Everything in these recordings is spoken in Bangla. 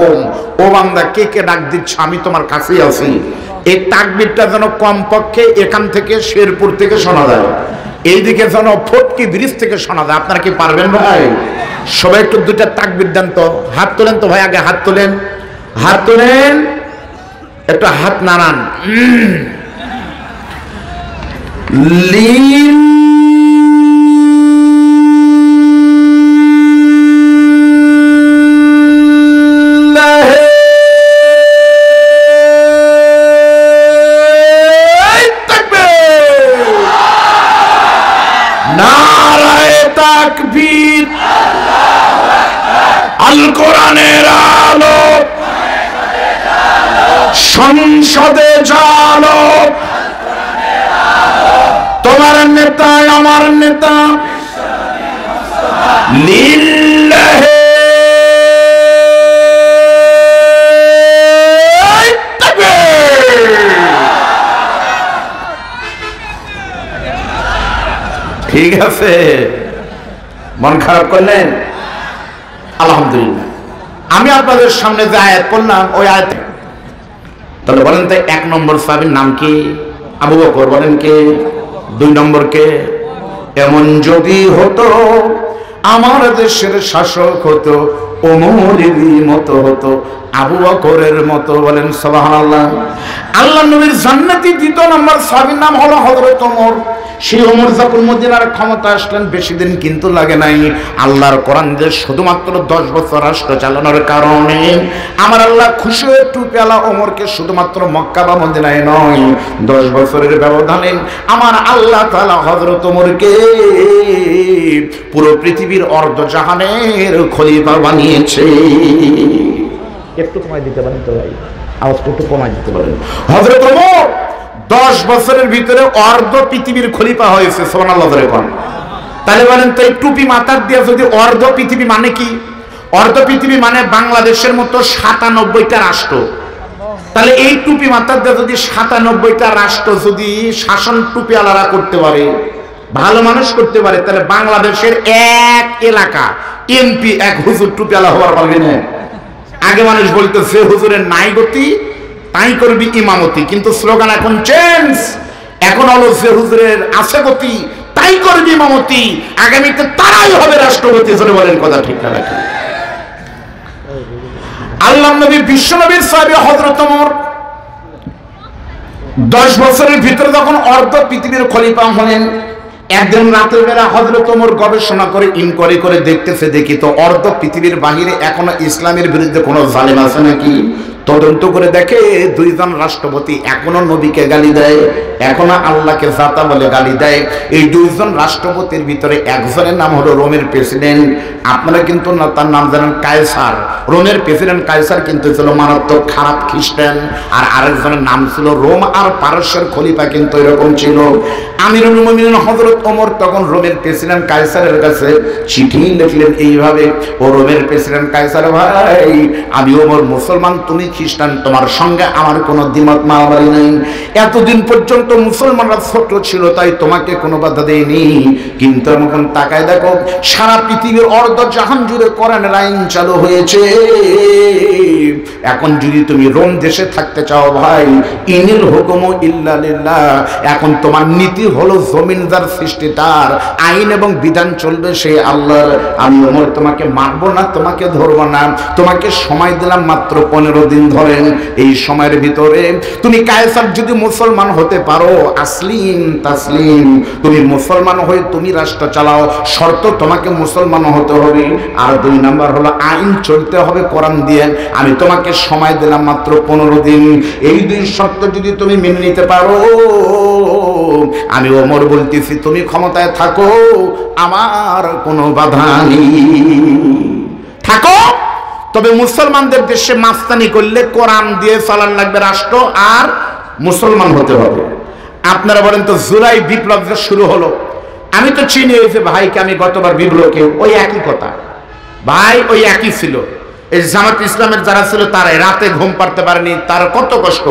ওম, ও বান্দা কে কে ডাক দিচ্ছ, আমি তোমার কাছেই আছি। এই তাকবীরটা যেন কমপক্ষে এখান থেকে শেরপুর থেকে শোনা যায়, এইদিকে যেন ফটকি ব্রিজ থেকে শোনা যায়। আপনারা কি পারবেন ভাই? সবাই একটু দুইটা তাকবীর দেন তো, হাত তোলেন তো ভাই, আগে হাত তোলেন, হাত তোলেন, একটু হাত নাড়ান। আল কোরআনের আলো সংসদে জালো, তোমার নেতা আমার নেতা লিল্লাহে তাকবীর। ঠিক আছে, মন খারাপ করলেন? আলহামদুলিল্লাহ। আমি আপনাদের সামনে যে আয়াত পড়লাম ওই আয়াত, তাহলে বলেন তো 1 নম্বর সাহাবীর নাম কি? আবু বকর। বলেন কে? 2 নম্বর কে? এমন যদি হতো আমার দেশের শাসক হতো, ওমরেরই মতো হতো, আবু বকরের মতো। বলেন সুবহানাল্লাহ। আল্লাহ নবীর জান্নাতি 2 নম্বর সাহাবীর নাম হলো হযরত ওমর। সেই ওমর যখন মদিনার ক্ষমতা আসলেন, বেশি দিন কিন্তু লাগে নাই। আল্লাহর কোরআন যে শুধুমাত্র 10 বছর রাষ্ট্র চালানোর কারণে আমার আল্লাহ খুশি হয়ে টুপিওয়ালা ওমরকে শুধুমাত্র মক্কা বা মদিনায় নয়, 10 বছরের ব্যবধানে আমার আল্লাহ তাআলা হযরত ওমরকে পুরো পৃথিবীর অর্ধজাহানের খলিফা বানিয়েছে। একটু কমাই দিতে পারেন তো ভাই, আওয়াজটা একটু কমাই দিতে পারেন। হযরত ওমর 10 বছরের ভিতরে অর্ধ পৃথিবীর খলিফা হয়েছে। সুবহানাল্লাহ। তাহলে বলেন তো এই টুপি মাথার দিয়ে যদি অর্ধ পৃথিবী মানে কি? অর্ধ পৃথিবী মানে বাংলাদেশের মতো 97টা রাষ্ট্র। তাহলে এই টুপি মাথার দিয়ে যদি 97টা রাষ্ট্র যদি শাসন টুপিওয়ালারা করতে পারে, ভালো মানুষ করতে পারে, তাহলে বাংলাদেশের এক এলাকা এমপি এক হুজুর টুপিওয়ালা হওয়ার পারবে না। আগে মানুষ বলতো যে হুজুরের নাই গতি তাই করবি ইমামতি, কিন্তু স্লোগান এখন চেঞ্জ। এখন হলো যে হুজুরের আছে গতি তাই করবি ইমামতি, আগামীতে তারাই হবে রাষ্ট্রপতি। বলেন কথা ঠিক না? আল্লাহ নবী বিশ্ব নবীর সাহাবী হযরত ওমর 10 বছরের ভিতরে যখন অর্ধ পৃথিবীর খলিফা হলেন, একদিন রাতের বেলা হযরত ওমর গবেষণা করে ইনকোয়ারি করে দেখতেছে, দেখি তো অর্ধ পৃথিবীর বাহিরে এখনো ইসলামের বিরুদ্ধে কোনো জালেম আছে নাকি। তদন্ত করে দেখে 2 জন রাষ্ট্রপতি এখনো নবীকে গালি দেয়, এখনো আল্লাহকে জাতা বলে গালি দেয়। এই 2 জন রাষ্ট্রপতির ভিতরে একজনের নাম হলো রোমের প্রেসিডেন্ট। আপনারা কিন্তু তার নাম জানেন কায়সার। রোমের প্রেসিডেন্ট কায়সার কিন্তু ছিল মারাত্মক খারাপ খ্রিস্টান, আর আরেকজনের নাম ছিল রোম আর পারস্যের খলিফা কিন্তু এরকম ছিল। আমিরুল মুমিনিন হযরত ওমর তখন রোমের প্রেসিডেন্ট কায়সারের কাছে চিঠি লিখলেন এইভাবে, ও রোমের প্রেসিডেন্ট কায়সার ভাই, আমি ওমর মুসলমান, তুমি খ্রিস্টান, তোমার সঙ্গে আমার কোনো দ্বিমত মারামারি নেই। এতদিন পর্যন্ত মুসলমানরা ছোট ছিল তাই তোমাকে কোনো বাধা দেয়নি, কিন্তু এখন তাকায় দেখো সারা পৃথিবীর অর্ধ জাহান জুড়ে কোরআনের আইন চালু হয়েছে। এখন যদি তুমি রোম দেশে থাকতে চাও ভাই, ইনিল হুকুমু ইল্লা লিল্লাহ, এখন তোমার নীতি হলো জমিন যার সৃষ্টি তার, আইন এবং বিধান চলবে সেই আল্লাহর। আমি ওমর তোমাকে মারবো না, তোমাকে ধরবো না, তোমাকে সময় দিলাম মাত্র 15 দিন। ধরেন এই সময়ের ভিতরে তুমি কায়সার যদি মুসলমান হতে পারো, আসলিম তাসলিম, তুমি মুসলমান হয়ে তুমি রাষ্ট্র চালাও, শর্ত তোমাকে মুসলমান হতে হবে। আর 2 নাম্বার হলো আইন চলতে হবে কোরআন দিয়ে। আমি তোমাকে সময় দিলাম মাত্র 15 দিন। এই 2 শর্ত যদি তুমি মেনে নিতে পারো, আমি ওমর বলতেছি তুমি ক্ষমতায় থাকো, আমার কোনো বাধা নেই, থাকো। তবে মুসলমানদের দেশে মাস্তানি করলে কোরআন দিয়ে চালান লাগবে রাষ্ট্র, আর মুসলমান হতে হবে। আপনারা বলেন তো জুলাই বিপ্লব যে শুরু হলো, আমি তো চিনি হয়েছে ভাইকে, আমি গতবার বিপ্লবকে ওই একই কথা ভাই, ওই একই ছিল। এই জামাত ইসলামের যারা ছিল তারাই রাতে ঘুম পাড়তে পারেনি, তার কত কষ্ট,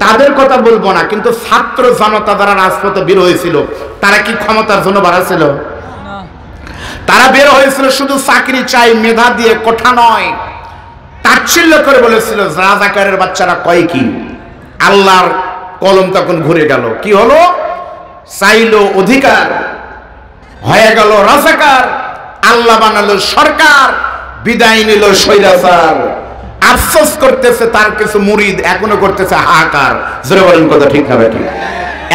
তাদের কথা বলবো না। কিন্তু ছাত্র জনতা যারা রাজপথে বের হয়েছিল তারা কি ক্ষমতার জন্য বাড়াছিল? তারা বের হয়েছিল শুধু চাকরি চাই, মেধা দিয়ে, কোঠা নয়। তাচ্ছিল্য করে বলেছিল রাজাকারের বাচ্চারা কয় কি। আল্লাহর কলম তখন ঘুরে গেল, কি হলো? চাইলো অধিকার, হয়ে গেল রাজাকার। আল্লাহ বানালো সরকার, বিদায় নিল স্বৈরাচার। আফসোস করতেছে তার কিছু মুরিদ, এখনো করতেছে হাহাকার। জোরে বলেন কথা ঠিক না বেঠিক?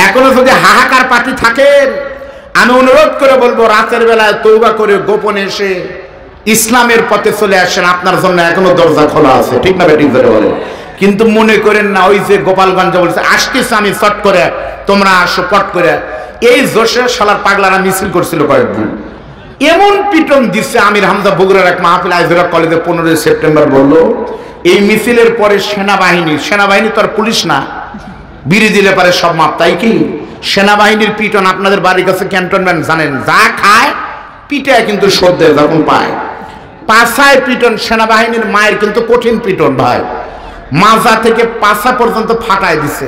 এখনো যদি হাহাকার পার্টি থাকেন, আমি অনুরোধ করে বলবো রাতের বেলায় তওবা করে গোপনে এসে ইসলামের পথে চলে আসেন, আপনার জন্য এখনো দরজা খোলা আছে। ঠিক না বেঠিক? জোরে বলেন। কিন্তু মনে করেন না ওই যে গোপালগঞ্জে বলছে আসতেছে আমি চট করে, তোমরা আসো পট করে। এই জোশে শালার পাগলারা মিছিল করছিল কয়েকদিন, এমন পিটন দিচ্ছে। আমির হামজা বগুড়ার এক মাহফিল আইজুরা কলেজে 15 সেপ্টেম্বর বলল, এই মিছিলের পরে সেনাবাহিনী তো আর পুলিশ না, বিড়ি দিলে পারে সব মাপ, তাই কি? সেনাবাহিনীর পিটন আপনাদের বাড়ির কাছে ক্যান্টনমেন্ট জানেন, যা খায় পিটায় কিন্তু শোধ দেয় যখন পায়। পাছায় পিটন, সেনাবাহিনীর মায়ের কিন্তু কঠিন পিটন ভাই, মাজা থেকে পাছা পর্যন্ত ফাটায় দিছে।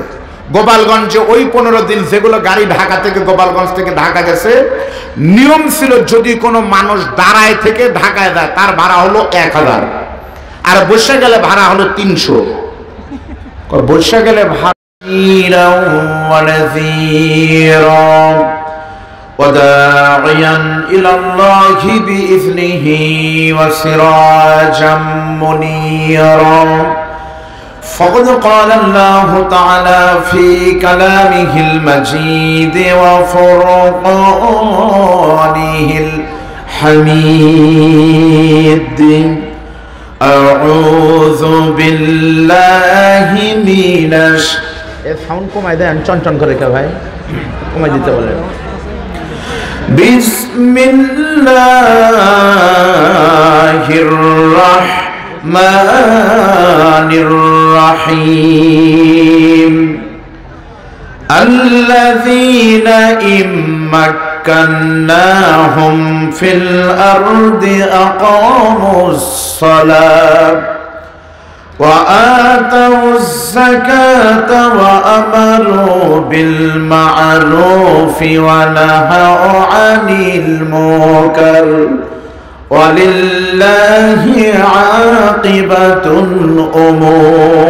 গোপালগঞ্জে ওই 15 দিন যেগুলো গাড়ি ঢাকা থেকে গোপালগঞ্জ থেকে ঢাকা গেছে, নিয়ম ছিল যদি কোনো মানুষ দাঁড়ায় থেকে ঢাকায় যায় তার ভাড়া হলো 1000, আর বসে গেলে ভাড়া হলো 300। বসে গেলে ভাড়া وداعيا إلى الله بإذنه وسراجا منيرا فقد قال الله تعالى في كلامه المجيد وفرقانه الحميد أعوذ بالله من সাউন্ড কমাই দেন, চনচন করে কে ভাই, কমাই দিতে বলেন। বিসমিল্লাহির রাহমানির রহিম আল্লাযীনা ইম্মাক্কান্নাহুম ফিল আরদি আকামুস সালাত وآتوا الزكاة وأمروا بالمعروف ونهوا عن المنكر ولله عاقبة الأمور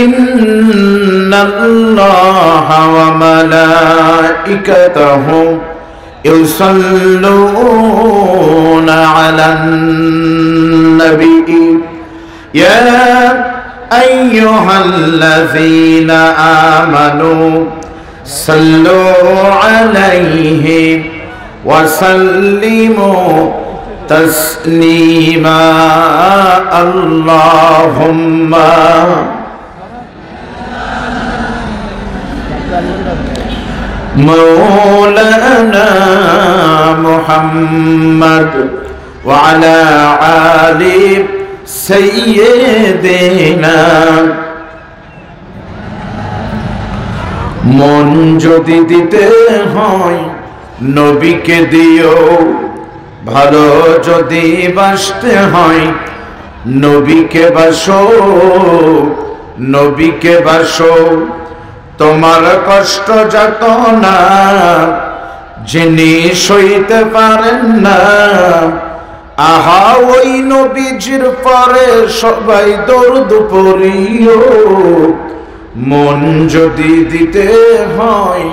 إن الله وملائكته يصلون على النبي يا أيها الذين آمنوا صلوا عليه وسلموا تسليما اللهم مولانا محمد وعلى آل سيدنا মন যদি দিতে হয় নবীকে দিও, ভালো যদি বাসতে হয় নবীকে বাসো, নবীকে বাসো। তোমার কষ্ট যাতনা যিনি সইতে পারেন না, আহা ওই নবীজির পরে সবাই দরুদ পড়িও। মন যদি দিতে হয়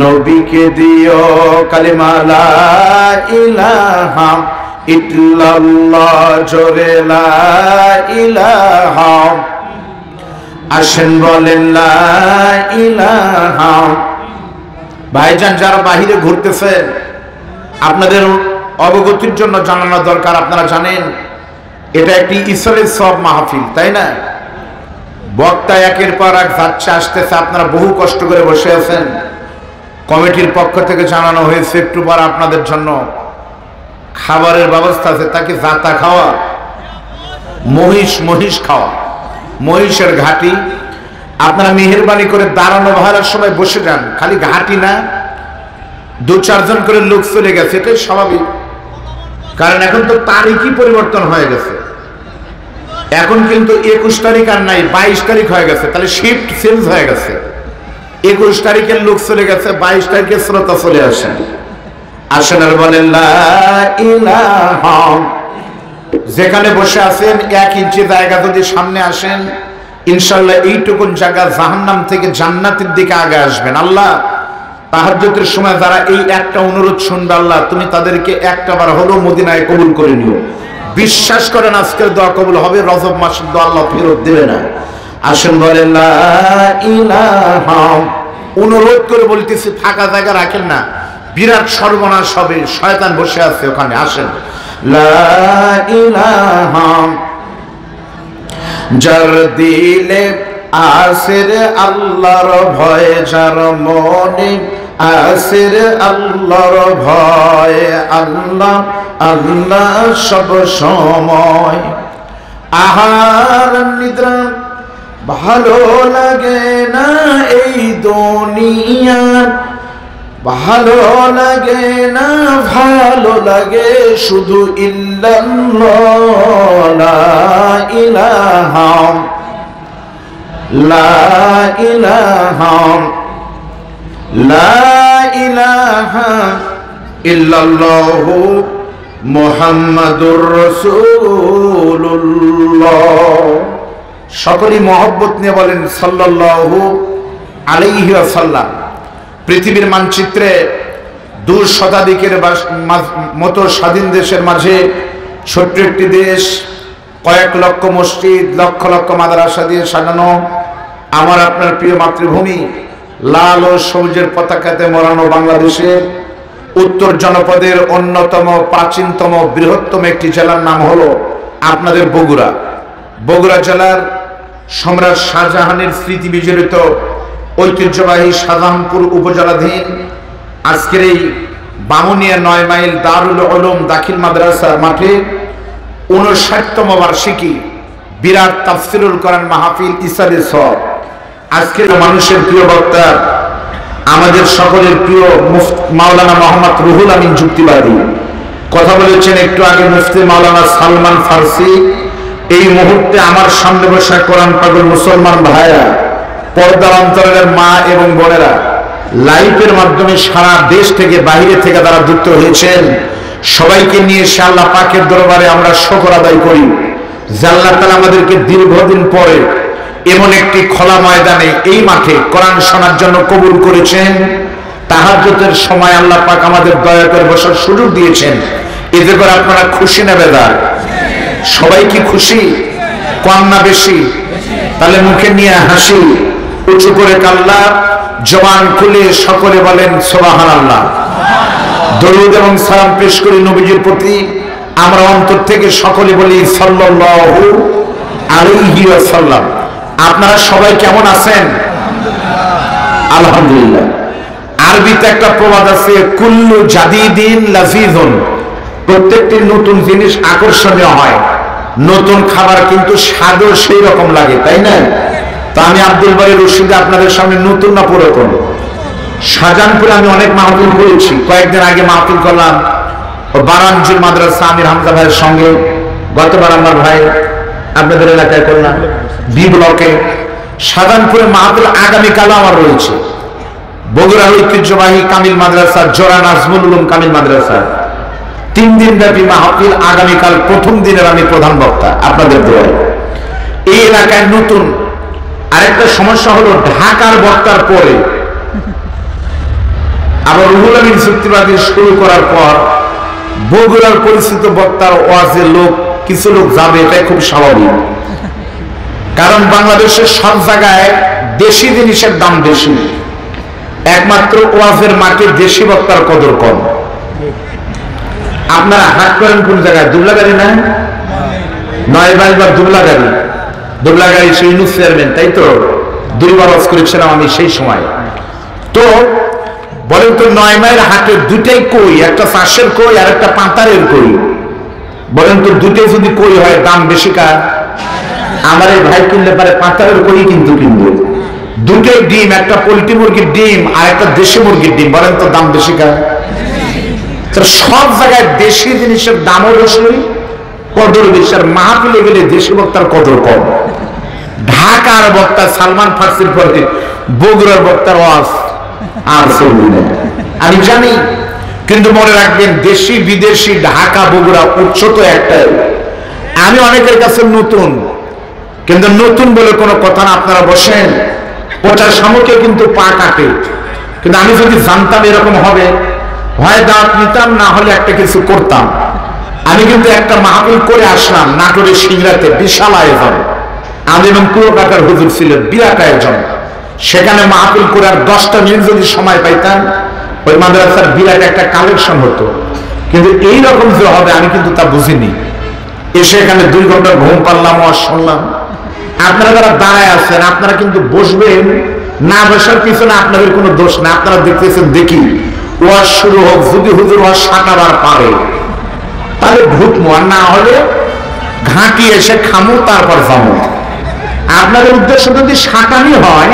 নবীকে দিও, কালিমা লা ইলাহা ইল্লাল্লাহ জোরে লা ইলাহা, আসেন বলেন লা ইলাহা। ভাইজান যারা বাহিরে ঘুরতেছেন আপনাদের অবগতির জন্য জানানো দরকার, আপনারা জানেন এটা একটি ঈশ্বরের সব মাহফিল, তাই না? বক্তা একের পর এক যাচ্ছে আসতেছে, আপনারা বহু কষ্ট করে বসে আছেন। কমিটির পক্ষ থেকে জানানো হয়েছে একটু পর আপনাদের জন্য খাবারের ব্যবস্থা আছে, তাকে জাতা খাওয়া, মহিষ খাওয়া, মহিষের ঘাটি। আপনারা মেহেরবানি করে দাঁড়ানো ভাড়ার সময় বসে যান, খালি ঘাটি না, 2-4 জন করে লোক চলে গেছে, এটাই স্বাভাবিক। কারণ এখন তো তারিখই পরিবর্তন হয়ে গেছে, এখন কিন্তু 21 তারিখ আর নাই, 22 তারিখ হয়ে গেছে, তাহলে শিফট চেঞ্জ হয়ে গেছে। 21 তারিখের লোক চলে গেছে, 22 তারিখের শ্রোতা চলে আসেন। আসেন আর বলেন লা ইলাহা যেখানে বসে আছেন 1 ইঞ্চি জায়গা যদি সামনে আসেন, ইনশাআল্লাহ এইটুকুন জায়গা জাহান্নাম থেকে জান্নাতের দিকে আগে আসবেন। আল্লাহ, তাহাজ্জুদের সময় যারা এই একটা অনুরোধ শুনবে, আল্লাহ তুমি তাদেরকে একটাবার হলো মদিনায় কবুল করে নিও। বিশ্বাস করেন আজকের দোয়া কবুল হবে, রজব মাসের দোয়া আল্লাহ ফেরত দেবে না। আসেন বলেন লা ইলাহা, অনুরোধ করে বলতেছি ফাঁকা জায়গা রাখেন না, বিরাট সর্বনাশ হবে, শয়তান বসে আছে ওখানে। আসেন লা ইলাহা, যার দিলে আসের আল্লাহর ভয়, যার মনে আসের আল্লাহর ভয়, আল্লাহ আল্লাহ সব সময়। আহার নিদ্রা ভালো লাগে না এই দুনিয়া, ভালো লাগে না, ভালো লাগে শুধু ইল্লাল্লাহ, লা ইলাহা লা ইলাহা লা ইলাহা ইল্লাল্লাহু মুহাম্মাদুর রাসূলুল্লাহ। সকলেই মহব্বত নিয়ে বলেন সাল্লাল্লাহু আলাইহি ওয়াসাল্লাম। পৃথিবীর মানচিত্রে 2 শতাধিকের মতো স্বাধীন দেশের মাঝে ছোট্ট একটি দেশ, কয়েক লক্ষ মসজিদ, লক্ষ লক্ষ মাদ্রাসা দিয়ে সাজানো আমার আপনার প্রিয় মাতৃভূমি, লাল ও সবুজের পতাকাতে মোড়ানো বাংলাদেশের উত্তর জনপদের অন্যতম প্রাচীনতম বৃহত্তম একটি জেলার নাম হলো আপনাদের বগুড়া। বগুড়া জেলার সম্রাট শাহজাহানের স্মৃতি বিজড়িত ঐতিহ্যবাহী শাহজাহানপুর উপজেলাধীন আজকের এই বামুনিয়া 9 মাইল দারুল উলুম দাখিল মাদ্রাসা মাঠে 59তম বার্ষিকী বিরাট তাফসিরুল কোরআন মাহফিল ইসালে সব। আজকের মানুষের প্রিয় বক্তা, আমাদের সকলের প্রিয় মাওলানা মোহাম্মদ রুহুল আমিন যুক্তিবাদী কথা বলেছেন একটু আগে। মুফতি মাওলানা সালমান ফারসি এই মুহূর্তে আমার সামনে বসে কোরআন পাগল মুসলমান ভাইরা, পর্দার অন্তরের মা এবং বোনেরা, লাইভের মাধ্যমে সারা দেশ থেকে বাইরে থেকে যারা যুক্ত হয়েছেন, সবাইকে নিয়ে আল্লাহ পাকের দরবারে আমরা শুকর আদায় করি যে আল্লাহ তাআলা আমাদেরকে দীর্ঘদিন পরে এমন একটি খোলা ময়দানে এই মাঠে কোরআন শোনার জন্য কবুল করেছেন। তাহাজ্জুদের সময় আল্লাহ পাক আমাদের দয়া করে বসার সুযোগ দিয়েছেন। এতে করে আপনারা খুশি না বেজার? সবাই কি খুশি? কম না বেশি? তাহলে মুখে নিয়ে হাসি উঁচু করে কাল্লা জবান খুলে সকলে বলেন সুবহানাল্লাহ। দরুদ এবং সালাম পেশ করি নবীজির প্রতি। আমরা অন্তর থেকে সকলে বলি সাল্লাল্লাহু আলাইহি ওয়াসাল্লাম। আপনারা সবাই কেমন আছেন? আলহামদুলিল্লাহ। আরবিতে একটা প্রবাদ আছে, কুল্লু জাদিদিন লাযীযুন, প্রত্যেকটি নতুন জিনিস আকর্ষণীয় হয়, নতুন খাবার কিন্তু স্বাদও সেই রকম লাগে, তাই না? তা আমি আব্দুল বারী রশিদে আপনাদের সামনে নতুন না পুরাতন? শাহজাহানপুরে আমি অনেক মাহফিল করেছি। কয়েকদিন আগে মাহফিল করলাম বারানজুল মাদ্রাসা আমির হামজা ভাইয়ের সঙ্গে। গতবার আমার ভাই আপনাদের এলাকায় করলাম বি ব্লকে। শাহজাহানপুরে মাহফিল আগামীকালও আমার রয়েছে। বগুড়ার ঐতিহ্যবাহী কামিল মাদ্রাসা, জোড়া নাজমুল উলুম কামিল মাদ্রাসা, 3 দিন ব্যাপী মাহফিল। আগামীকাল প্রথম দিনের আমি প্রধান বক্তা আপনাদের দোয়ায়। এই এলাকায় নতুন আরেকটা সমস্যা হলো, ঢাকার বক্তার পরে আবার রুহুল আমিন যুক্তিবাদী শুরু করার পর বগুড়ার পরিচিত বক্তার ওয়াজের লোক কিছু লোক যাবে, এটাই খুব স্বাভাবিক। কারণ বাংলাদেশের সব জায়গায় দেশি জিনিসের দাম বেশি, একমাত্র ওয়াজের মাঠে দেশি বক্তার কদর কম। আপনারা হাট করেন কোন জায়গায়? দুবলাগাড়ি না? 9 মাইল বা দুবলাগাড়ি। দুবলাগাড়ি সেই ইউনুস চেয়ারম্যান, তাই তো? 2 বার ওয়াজ করেছিলাম আমি সেই সময়। তো বলেন তো 9 মাইল হাটে দুটাই কই, একটা চাষের কই আর একটা পাতারের কই। বলেন তো দুটাই যদি কই হয় দাম বেশি কার? আমার এই ভাই কিনলে পারে পাতারের কই কিন্তু কিনবে। দুটাই ডিম, একটা পোল্ট্রি মুরগির ডিম আর একটা দেশি মুরগির ডিম, বলেন তো দাম বেশি কার? সব জায়গায় দেশি জিনিসের দামও বেশি, কদর বেশি। আর মাহফিলে গেলে দেশি বক্তার কদর কম। ঢাকার বক্তা সালমান ফারসির পরে বগুড়ার বক্তার ওয়াজ আর চলবে না, আমি জানি। কিন্তু মনে রাখবেন, দেশি বিদেশি ঢাকা বগুড়া উৎস তো একটাই। আমি অনেকের কাছে নতুন, কিন্তু নতুন বলে কোনো কথা না। আপনারা বসেন, পচা শামুকে কিন্তু পা কাটে। কিন্তু আমি যদি জানতাম এরকম হবে, হয় দাঁত নিতাম, না হলে একটা কিছু করতাম। আমি কিন্তু একটা মাহফিল করে আসলাম নাটোরের সিংড়াতে, বিশাল আয়োজন। আমি এবং কুয়াকাটার হুজুর ছিলেন, বিরাট আয়োজন। সেখানে মাহফিল করে আর 10টা মিনিট যদি সময় পাইতাম, ওই মাদ্রাসার বিরাট একটা কালেকশন হতো। কিন্তু এইরকম যে হবে আমি কিন্তু তা বুঝিনি। এসে এখানে 2 ঘন্টা ঘুম পারলাম, আর শুনলাম। আপনারা যারা দাঁড়ায় আছেন, আপনারা কিন্তু বসবেন, না বসার পিছনে আপনাদের কোনো দোষ না। আপনারা দেখতেছেন, দেখি ওয়াজ শুরু হোক, যদি হুজুর ওয়াজ সাঁটাবার পারে তাহলে ঢুকবো, আর না হলে ঘাঁটি এসে খামু, তারপর যাবো। আপনাদের উদ্দেশ্য যদি সাঁটানি হয়,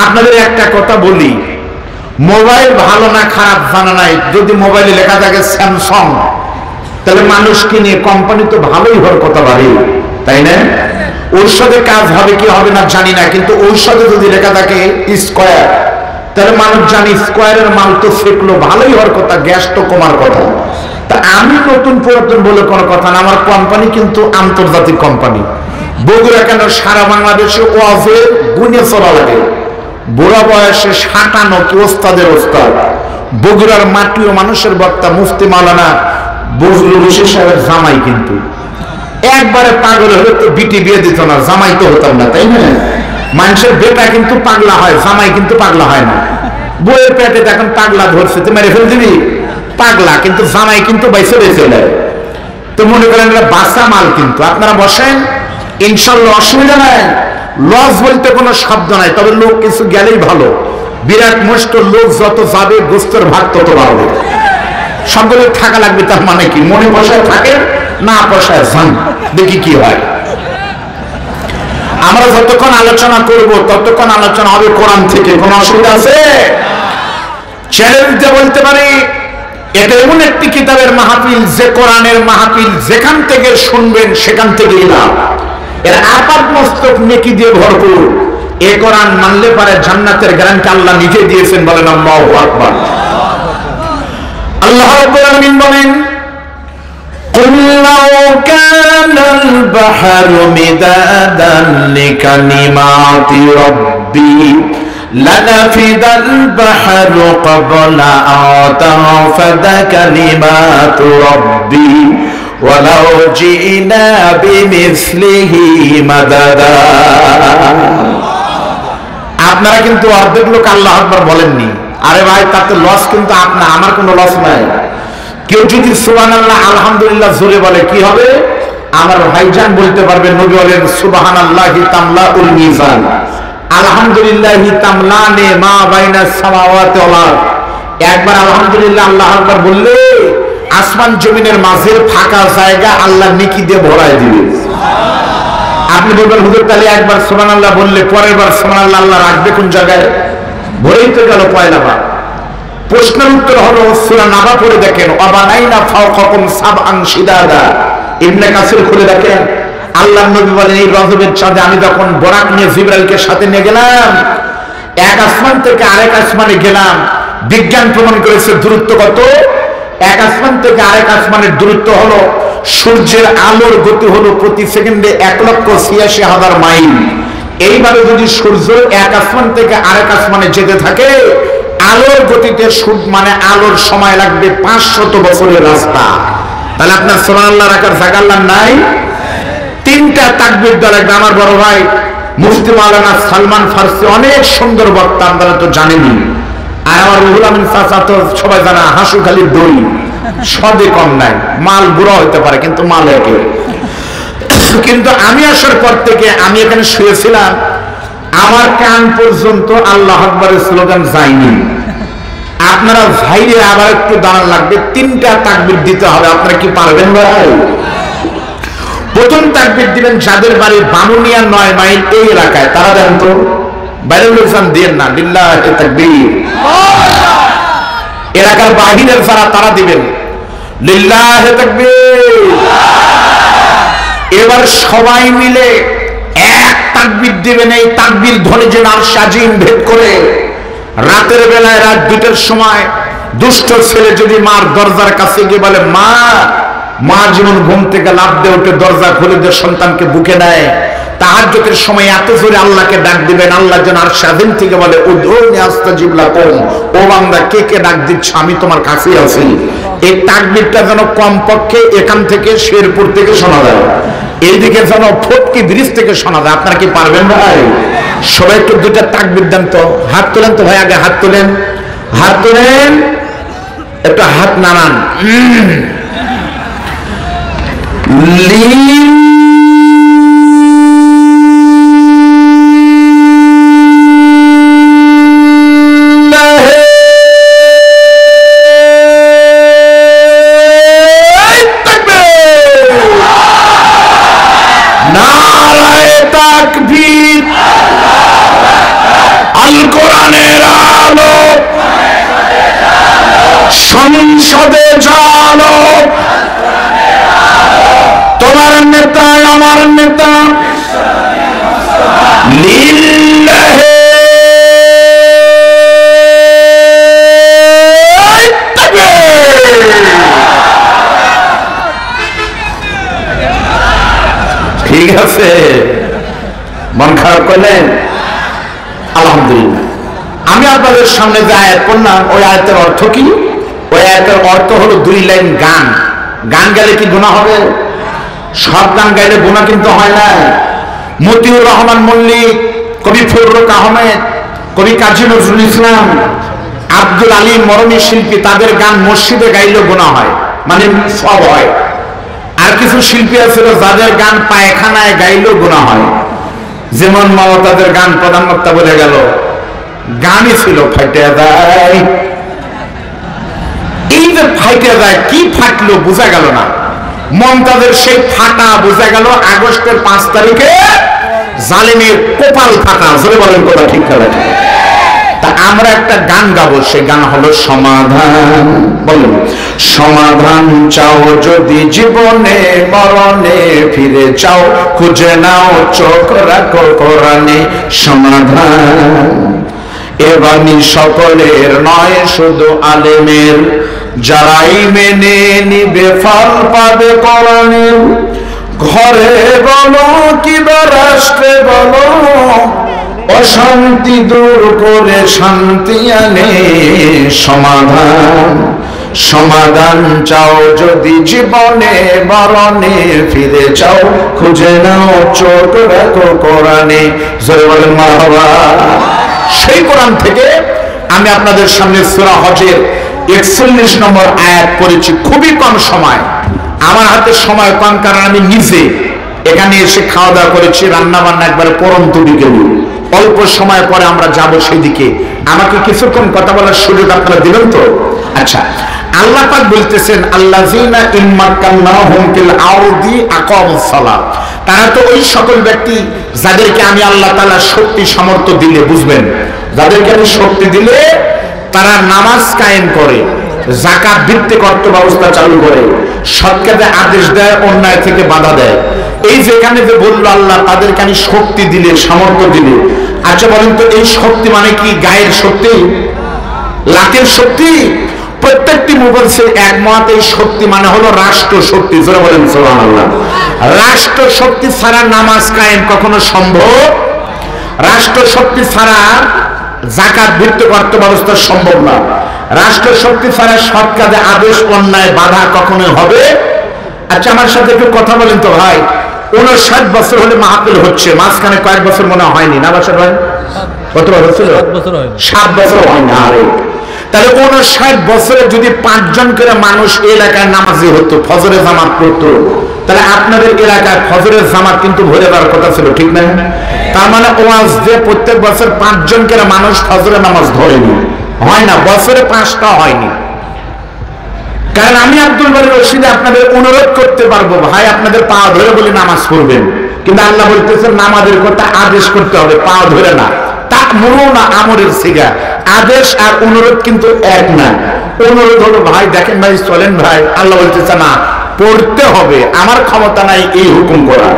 আপনাদের একটা কথা বলি, মোবাইল ভালো না খারাপ জানা নাই, যদি মোবাইলে লেখা থাকে স্যামসাং, তাহলে মানুষ কিনে, কোম্পানি তো ভালোই হওয়ার কথা বাড়ি, তাই না? ঔষধে কাজ হবে কি হবে না জানি না, কিন্তু ঔষধে যদি লেখা থাকে স্কয়ার, তাহলে মানুষ জানি স্কয়ারের মাল তো ফেকলো, ভালোই হওয়ার কথা, গ্যাস তো কমার কথা। তা আমি নতুন পুরাতন বলে কোনো কথা না, আমার কোম্পানি কিন্তু আন্তর্জাতিক কোম্পানি। বগুড়া কেন, সারা বাংলাদেশে ওয়াজের গুনে চলা লাগে। বুড়া বয়সে সাঁটানো কি ওস্তাদের ওস্তাদ। বগুড়ার মাটিও মানুষের বক্তা মুফতি মাওলানা বজলুল হোসেন সাহেবের জামাই, কিন্তু একবারে পাগল হলে তো বিটি বিয়ে দিত না, জামাই তো হতাম না, তাই না? মানুষের বেটা কিন্তু পাগলা হয়, জামাই কিন্তু পাগলা হয় না। বইয়ের পেটে এখন পাগলা ধরছে, তো মেরে ফেল দিবি, পাগলা, কিন্তু জামাই কিন্তু বাইসে বেঁচে দেয়। তো মনে করেন এটা বাসা মাল। কিন্তু আপনারা বসেন, ইনশাল্লাহ অসুবিধা নাই। লস বলতে কোনো শব্দ নাই, তবে লোক কিছু গেলেই ভালো। বিরাট মুষ্ট লোক যত যাবে, গোস্তের ভাগ তত বাড়বে। সকলে থাকা লাগবে, তার মানে কি? মনে বসায় থাকে, না বসায় যান, দেখি কি হয়। আমরা যতক্ষণ আলোচনা করব, ততক্ষণ আলোচনা হবে কোরআন থেকে। কোনো অসুবিধা আছে? চ্যালেঞ্জ দিয়ে বলতে পারি, এটা এমন একটি কিতাবের মাহফিল, যে কোরআনের মাহফিল, যেখান থেকে শুনবেন সেখান থেকেই লাভ। এর আপাত মস্তক নেকি দিয়ে ভরপুর। এ কোরআন মানলে পারে জান্নাতের গ্যারান্টি আল্লাহ নিজে দিয়েছেন। বলেন আল্লাহু আকবার। আল্লাহ রাব্বুল আলামিন বলেন, قُلْ لَوْ كَانَ الْبَحْرُ مِدَادًا لِكَلِمَاتِ رَبِّي لَنَفِدَ الْبَحْرُ قَبْلَ أَن تَنفَدَ كَلِمَاتُ رَبِّي وَلَوْ جِئْنَا بِمِثْلِهِ مَدَدًا। আপনারা কিন্তু অর্ধেক লোক আল্লাহু আকবার বলেননি। আরে ভাই, তাতে লস কিন্তু আপনার, আমার কোনো লস নাই। কেউ যদি সুবহানাল্লাহ আলহামদুলিল্লাহ জোরে বলে, কি হবে? আমার ভাইজান বলতে পারবে, নবী বলেন সুবহানাল্লাহি তামলাউল মিজান, আলহামদুলিল্লাহি তামলানে মা বাইনাস সামাওয়াতি ওয়াল আরদ। একবার আলহামদুলিল্লাহ আল্লাহু আকবার বললে আসমান জমিনের মাঝের ফাঁকা জায়গা আল্লাহ নেকি দিয়ে ভরায় দিবে। আপনি বলবেন, হুজুর তাহলে একবার সুবহানাল্লাহ বললে পরের বার সুবহানাল্লাহ আল্লাহ রাখবে কোন জায়গায়? ভরেই তো গেল পয়লা বার। প্রশ্নের উত্তর হলো, সূরা নাবা পড়ে দেখেন, ওয়াবানাইনা ফাওকাকুম সাবআন শিদাদা। ইবনে কাসির খুলে দেখেন, আল্লাহর নবী বলেন, এই রজবের চাঁদে আমি যখন বরাক নিয়ে জিবরাইলকে সাথে নিয়ে গেলাম, এক আসমান থেকে আরেক আসমানে গেলাম। বিজ্ঞান প্রমাণ করেছে দূরত্ব কত? এক আসমান থেকে আরেক আসমানের দূরত্ব হলো, সূর্যের আলোর গতি হলো প্রতি সেকেন্ডে 1,86,000 মাইল। এইভাবে যদি সূর্য এক আসমান থেকে আরেক আসমানে যেতে থাকে, আলোর গতিতে মানে আলোর সময় লাগবে 500 বছরের রাস্তা। তাহলে আপনার সুবহানাল্লাহ রাখার জায়গা নাই। 3টা তাকবীর দেওয়া লাগবে। আমার বড় ভাই মুফতি মাওলানা সালমান ফারসি অনেক সুন্দর বক্তা, আপনারা তো জানেনই। আর আমার রুহুল আমিন চাচা তো সবাই জানা, হাসুখালির দই, সদে কম নাই। মাল বুড়া হইতে পারে, কিন্তু মাল একে। কিন্তু আমি আসার পর থেকে, আমি এখানে শুয়েছিলাম, আমার কান পর্যন্ত আল্লাহু আকবারের স্লোগান যায়নি। আপনারা ভাইরে আবার একটু দাঁড়ান লাগবে, 3টা তাকবীর দিতে হবে। আপনারা কি পারবেন ভাই? প্রথম তাকবীর দিবেন যাদের বাড়ি বামুনিয়া 9 মাইল এই এলাকায়, তারা দেন তো, বাইরের লোকজন দেন না। লিল্লাহি তাকবীর। এলাকার বাহিরের যারা, তারা দিবেন লিল্লাহি তাকবীর। এবার সবাই মিলে এক তাকবীর দিবেন। এই তাকবীর ধ্বনি যেন আরশ আজিম ভেদ করে। রাতের বেলায়, রাত 2টার সময় দুষ্ট ছেলে যদি মার দরজার কাছে গিয়ে বলে, মা মা যেমন ঘুম থেকে লাফ দিয়ে উঠে দরজা খুলে দিয়ে সন্তানকে বুকে নেয়, তাহাজ্জুদের সময় এত জোরে আল্লাহকে ডাক দিবেন, আল্লাহ যেন আর স্বাধীন থেকে বলে উদউনি আস্তাজিব লাকুম, ও বান্দা কে কে ডাক দিচ্ছ, আমি তোমার কাছেই আছি। এই তাকবীরটা যেন কমপক্ষে এখান থেকে শেরপুর থেকে শোনা যায়, এইদিকে যেন ফটকি ব্রিজ থেকে শোনা যায়। আপনারা কি পারবেন ভাই? সবাই একটু দুইটা তাকবীর দেন তো, হাত তোলেন তো ভাই, আগে হাত তোলেন, হাত তোলেন, একটু হাত নাড়ান। সংসদে জানো তোমার নেতা আমার নেতা লিল্লাহে তাকবীর। ঠিক আছে, মন খারাপ করলেন? আলহামদুলিল্লাহ। আমি আপনাদের সামনে যে আয়াত পড়লাম, ওই আয়াতের অর্থ কি? ওই আয়াতের অর্থ হলো 2 লাইন গান। গান গাইলে কি গুনাহ হবে? সব গান গাইলে গুনাহ কিন্তু হয় না। মতিউর রহমান মল্লিক, কবি ফররুখ আহমেদ, কবি কাজী নজরুল ইসলাম, আব্দুল আলী মরমী শিল্পী, তাদের গান মসজিদে গাইলেও গুনাহ হয়, মানে সব হয়। আর কিছু শিল্পী আছে যাদের গান পায়খানায় গাইলেও গুনাহ হয়, যেমন মমতাজের গান প্রধান বক্তা বলে গেল, গানই ছিল ফাইটে যায়। এই যে ফাইটে যায়, কি ফাটলো বোঝা গেল না। মমতাজের সেই ফাটা বোঝা গেল আগস্টের 5 তারিখে জালিমের কপাল ফাটা। জোরে বলেন কথা ঠিক করে। তা আমরা একটা গান গাবো, সেই গান হলো সমাধান। বলুন, সমাধান চাও যদি জীবনে মরণে, ফিরে চাও খুঁজে নাও চোখ রাখো কোরআনে। সমাধান এ বাণী সকলের নয়, শুধু আলেমের, যারাই মেনে নিবে ফল পাবে কোরআনের। ঘরে বলো কিবা রাষ্ট্রে বলো, অশান্তি দূর করে শান্তি আনে। সমাধান সমাধান চাও যদি জীবনে মরণে, ফিরে চাও খুঁজে নাও চোখ রাখো কোরআনে। জয় বলেন মারহাবা। সেই কোরআন থেকে আমি আপনাদের সামনে সূরা হজের 41 নম্বর আয়াত পড়েছি। খুবই কম সময়, আমার হাতে সময় কম, কারণ আমি নিজে এখানে এসে খাওয়া দাওয়া করেছি, রান্না বান্না একবারে পরন্ত বিকেলে। অল্প সময় পরে আমরা যাব সেদিকে। আমাকে কিছুক্ষণ কথা বলার সুযোগ আপনারা দিবেন তো? আচ্ছা, আল্লাহ পাক বলতেছেন, আল্লাযীনা ইম্মাক্কান্নাহুম ফিল আরদি আকামুস সালাত। তারা তো ওই সকল ব্যক্তি যাদেরকে আমি আল্লাহ তাআলা শক্তি সামর্থ্য দিলে, বুঝবেন, যাদেরকে আমি শক্তি দিলে তারা নামাজ কায়েম করে, যাকাত ভিত্তিক অর্থ ব্যবস্থা চালু করে, সৎ কাজে আদেশ দেয়, অন্যায় থেকে বাধা দেয়। এই যেখানে যে বললো আল্লাহ তাদেরকে আমি শক্তি দিলে, সামর্থ্য দিলে। আচ্ছা বলেন তো, এই শক্তি মানে কি গায়ের শক্তি, লাঠের শক্তি? প্রত্যেকটি মুফাসসির একমত, এই শক্তি মানে হলো রাষ্ট্র শক্তি। জোরে বলেন সুবহানাল্লাহ। রাষ্ট্র শক্তি ছাড়া নামাজ কায়েম কখনো সম্ভব, রাষ্ট্র শক্তি ছাড়া যাকাত ভিত্তিক অর্থ ব্যবস্থা সম্ভব না, রাষ্ট্র শক্তি ছাড়া সৎ কাজে আদেশ, অন্যায় বাধা কখনো হবে। আচ্ছা আমার সাথে একটু কথা বলেন তো ভাই, 59 বছর হলে মাহফিল হচ্ছে, মাঝখানে কয়েক বছর মনে হয়নি না? বছর হয় কত বছর ছিল? 7 বছর হয় না। আরে তাহলে 59 বছরে যদি 5 জন করে মানুষ এলাকায় নামাজি হতো, ফজরের জামাত পড়তো, তাহলে আপনাদের এলাকায় ফজরের জামাত কিন্তু ভরে যাওয়ার কথা ছিল, ঠিক না? তার মানে ওয়াজ যে প্রত্যেক বছর 5 জন করে মানুষ ফজরের নামাজ ধরেনি, হয় না, বছরে 5টা হয়নি। কারণ আমি আব্দুল বারী রশিদ আপনাদের অনুরোধ করতে পারবো, ভাই আপনাদের পা ধরে বলে নামাজ পড়বেন, কিন্তু আল্লাহ বলতেছেন নামাজের কথা আদেশ করতে হবে, পা ধরে না। তা'মুরুনা আমরের সিগা, আদেশ আর অনুরোধ কিন্তু এক না। অনুরোধ হলো ভাই দেখেন ভাই চলেন ভাই, আল্লাহ বলতেছে না, পড়তে হবে, আমার ক্ষমতা নাই এই হুকুম করার।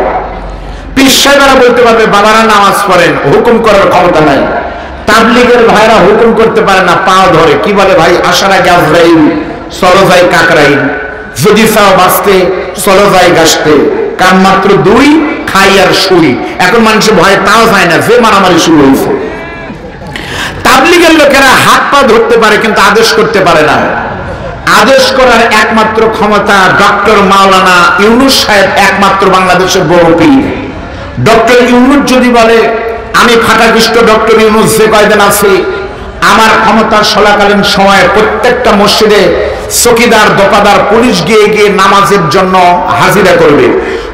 পীর সাহেবরা বলতে পারবে বাবারা নামাজ পড়েন, হুকুম করার ক্ষমতা নাই। তাবলীগের ভাইরা হুকুম করতে পারে না, পা ধরে, কি বলে ভাই আসার আগে আজরাইল, চলো যাই কাকরাইল, যদি চাও বাঁচতে চলো যাই গাছতে, কাম মাত্র দুই, খাই আর শুই। এখন মানুষের ভয়ে তাও যায় না, যে মারামারি শুরু হয়েছে। তাবলীগের লোকেরা হাত পা ধরতে পারে কিন্তু আদেশ করতে পারে না। আদেশ করার একমাত্র ক্ষমতা ডক্টর মাওলানা ইউনূস সাহেব, একমাত্র বাংলাদেশের বড় পীর। ডক্টর ইউনূস যদি বলে আমি ফাটাকৃষ্ট ডক্টর ইউনূস যে কয়দিন আছে আমার ক্ষমতা চলাকালীন সময়ে প্রত্যেকটা মসজিদে চকিদার দোকাদার পুলিশ গিয়ে গিয়ে নামাজের জন্য হাজিরা করবে।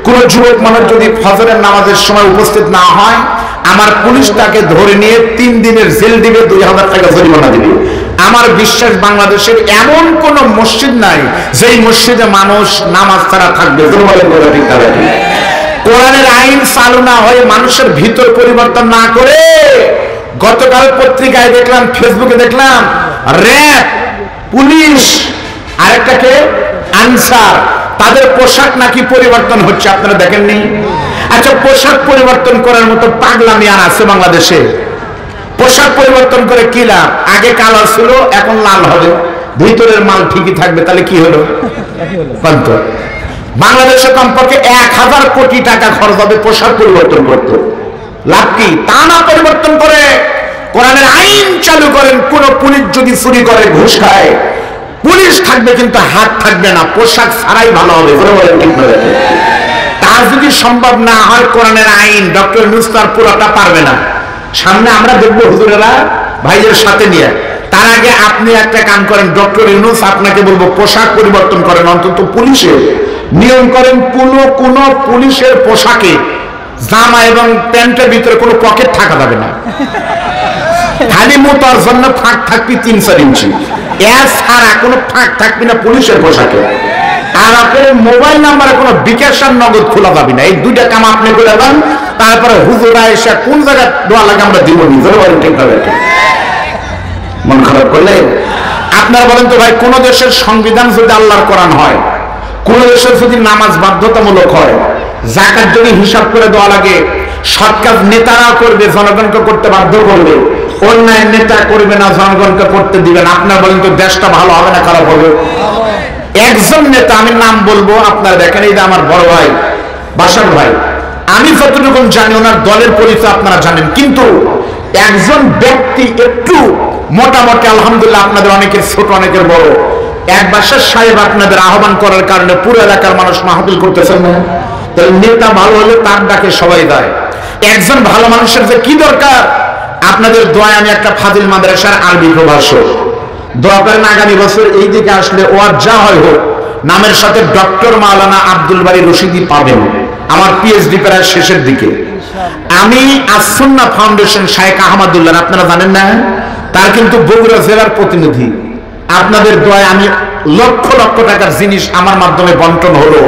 কোন যুবক মানুষ যদি ফজরের নামাজের সময় উপস্থিত না হয় আমার পুলিশ তাকে ধরে নিয়ে 3 দিনের জেল দিবে, 2000 টাকা জরিমানা দিবে। আমার বিশ্বাস বাংলাদেশের এমন কোন মসজিদ নাই যেই মসজিদে মানুষ নামাজ ছাড়া থাকবে। কোরআনের আইন চালু না হয়ে মানুষের ভিতর পরিবর্তন না করে, গতকাল পত্রিকায় দেখলাম, ফেসবুকে দেখলাম, র‍্যাব, পুলিশ, আরেকটাকে আনসার, তাদের পোশাক নাকি পরিবর্তন হচ্ছে। আপনারা দেখেননি? আচ্ছা, পোশাক পরিবর্তন করার মতো পাগলামি আর আছে বাংলাদেশে? পোশাক পরিবর্তন করে কি লাভ? আগে কালো ছিল এখন লাল হবে, ভিতরের মাল ঠিকই থাকবে, তাহলে কি হলো? বাংলাদেশে কমপক্ষে 1000 কোটি টাকা খরচ হবে পোশাক পরিবর্তন করতে। লাভ কি? তা না পরিবর্তন করে কোরআনের আইন চালু করেন। কোন পুলিশ যদি চুরি করে, ঘুষ খায়, পুলিশ থাকবে কিন্তু হাত থাকবে না, পোশাক ছাড়াই ভালো হবে। তা যদি সম্ভব না হয় কোরআনের আইন, ডক্টর ইউনূস তার পুরোটা পারবে না। সামনে আমরা দেখবো হুজুরেরা ভাইয়ের সাথে নিয়ে। তার আগে আপনি একটা কাম করেন, ডক্টর ইউনূস আপনাকে বলবো পোশাক পরিবর্তন করেন, অন্তত পুলিশের নিয়ম করেন। কোন পুলিশের পোশাকে জামা এবং প্যান্টের ভিতরে কোনো পকেট থাকা যাবে না, খালি মোটার জন্য ফাঁক থাকবি 3-4 ইঞ্চি, এর ছাড়া কোনো ফাঁক থাকবি না পুলিশের পোশাকে। আর আপনার মোবাইল নাম্বারে কোনো বিকাশ আর নগদ খোলা যাবে না। এই দুইটা কাম আপনি করে দেন, তারপরে হুজুরা এসে কোন জায়গায় দোয়া লাগে আমরা দিব। মন খারাপ করলে আপনারা বলেন তো ভাই, কোন দেশের সংবিধান যদি আল্লাহর কোরআন হয়, কোন দেশের যদি নামাজ বাধ্যতামূলক হয়, যাকাত যদি হিসাব করে দেওয়া লাগে, সৎ কাজ নেতারাও করবে, জনগণকে করতে বাধ্য করবে, অন্যায় নেতা করবে না, জনগণকে করতে দিবেন, আপনারা বলেন তো দেশটা ভালো হবে না খারাপ হবে? একজন নেতা, আমি নাম বলবো, আপনারা দেখেন, এই যে আমার বড় ভাই বাশার ভাই, আমি যতটুকু জানি ওনার দলের পরিচয় আপনারা জানেন, কিন্তু একজন ব্যক্তি একটু মোটামুটি আলহামদুলিল্লাহ আপনাদের অনেকের ছোট অনেকের বড়, এক বাসার সাহেব আপনাদের আহ্বান করার কারণে পুরো এলাকার মানুষ মাহফিল করতেছেন না? তাহলে নেতা ভালো হলে তার ডাকে সবাই দেয়। একজন ভালো মানুষের যে কি দরকার, আপনাদের দোয়ায় আমি একটা ফাজিল মাদ্রাসার আরবি প্রভাষক, দোয়া করেন আগামী বছর এই দিকে আসলে ওয়ার যা হয় হোক, নামের সাথে ডক্টর মাওলানা আব্দুল বারী রশিদি পাবেন। আমার পিএইচডি প্রায় শেষের দিকে। আমি আস-সুন্নাহ ফাউন্ডেশন শাইখ আহমদুল্লাহ, আপনারা জানেন না, তার কিন্তু বগুড়া জেলার প্রতিনিধি। আপনাদের দোয়ায় আমি লক্ষ লক্ষ টাকার জিনিস আমার মাধ্যমে বন্টন হলো।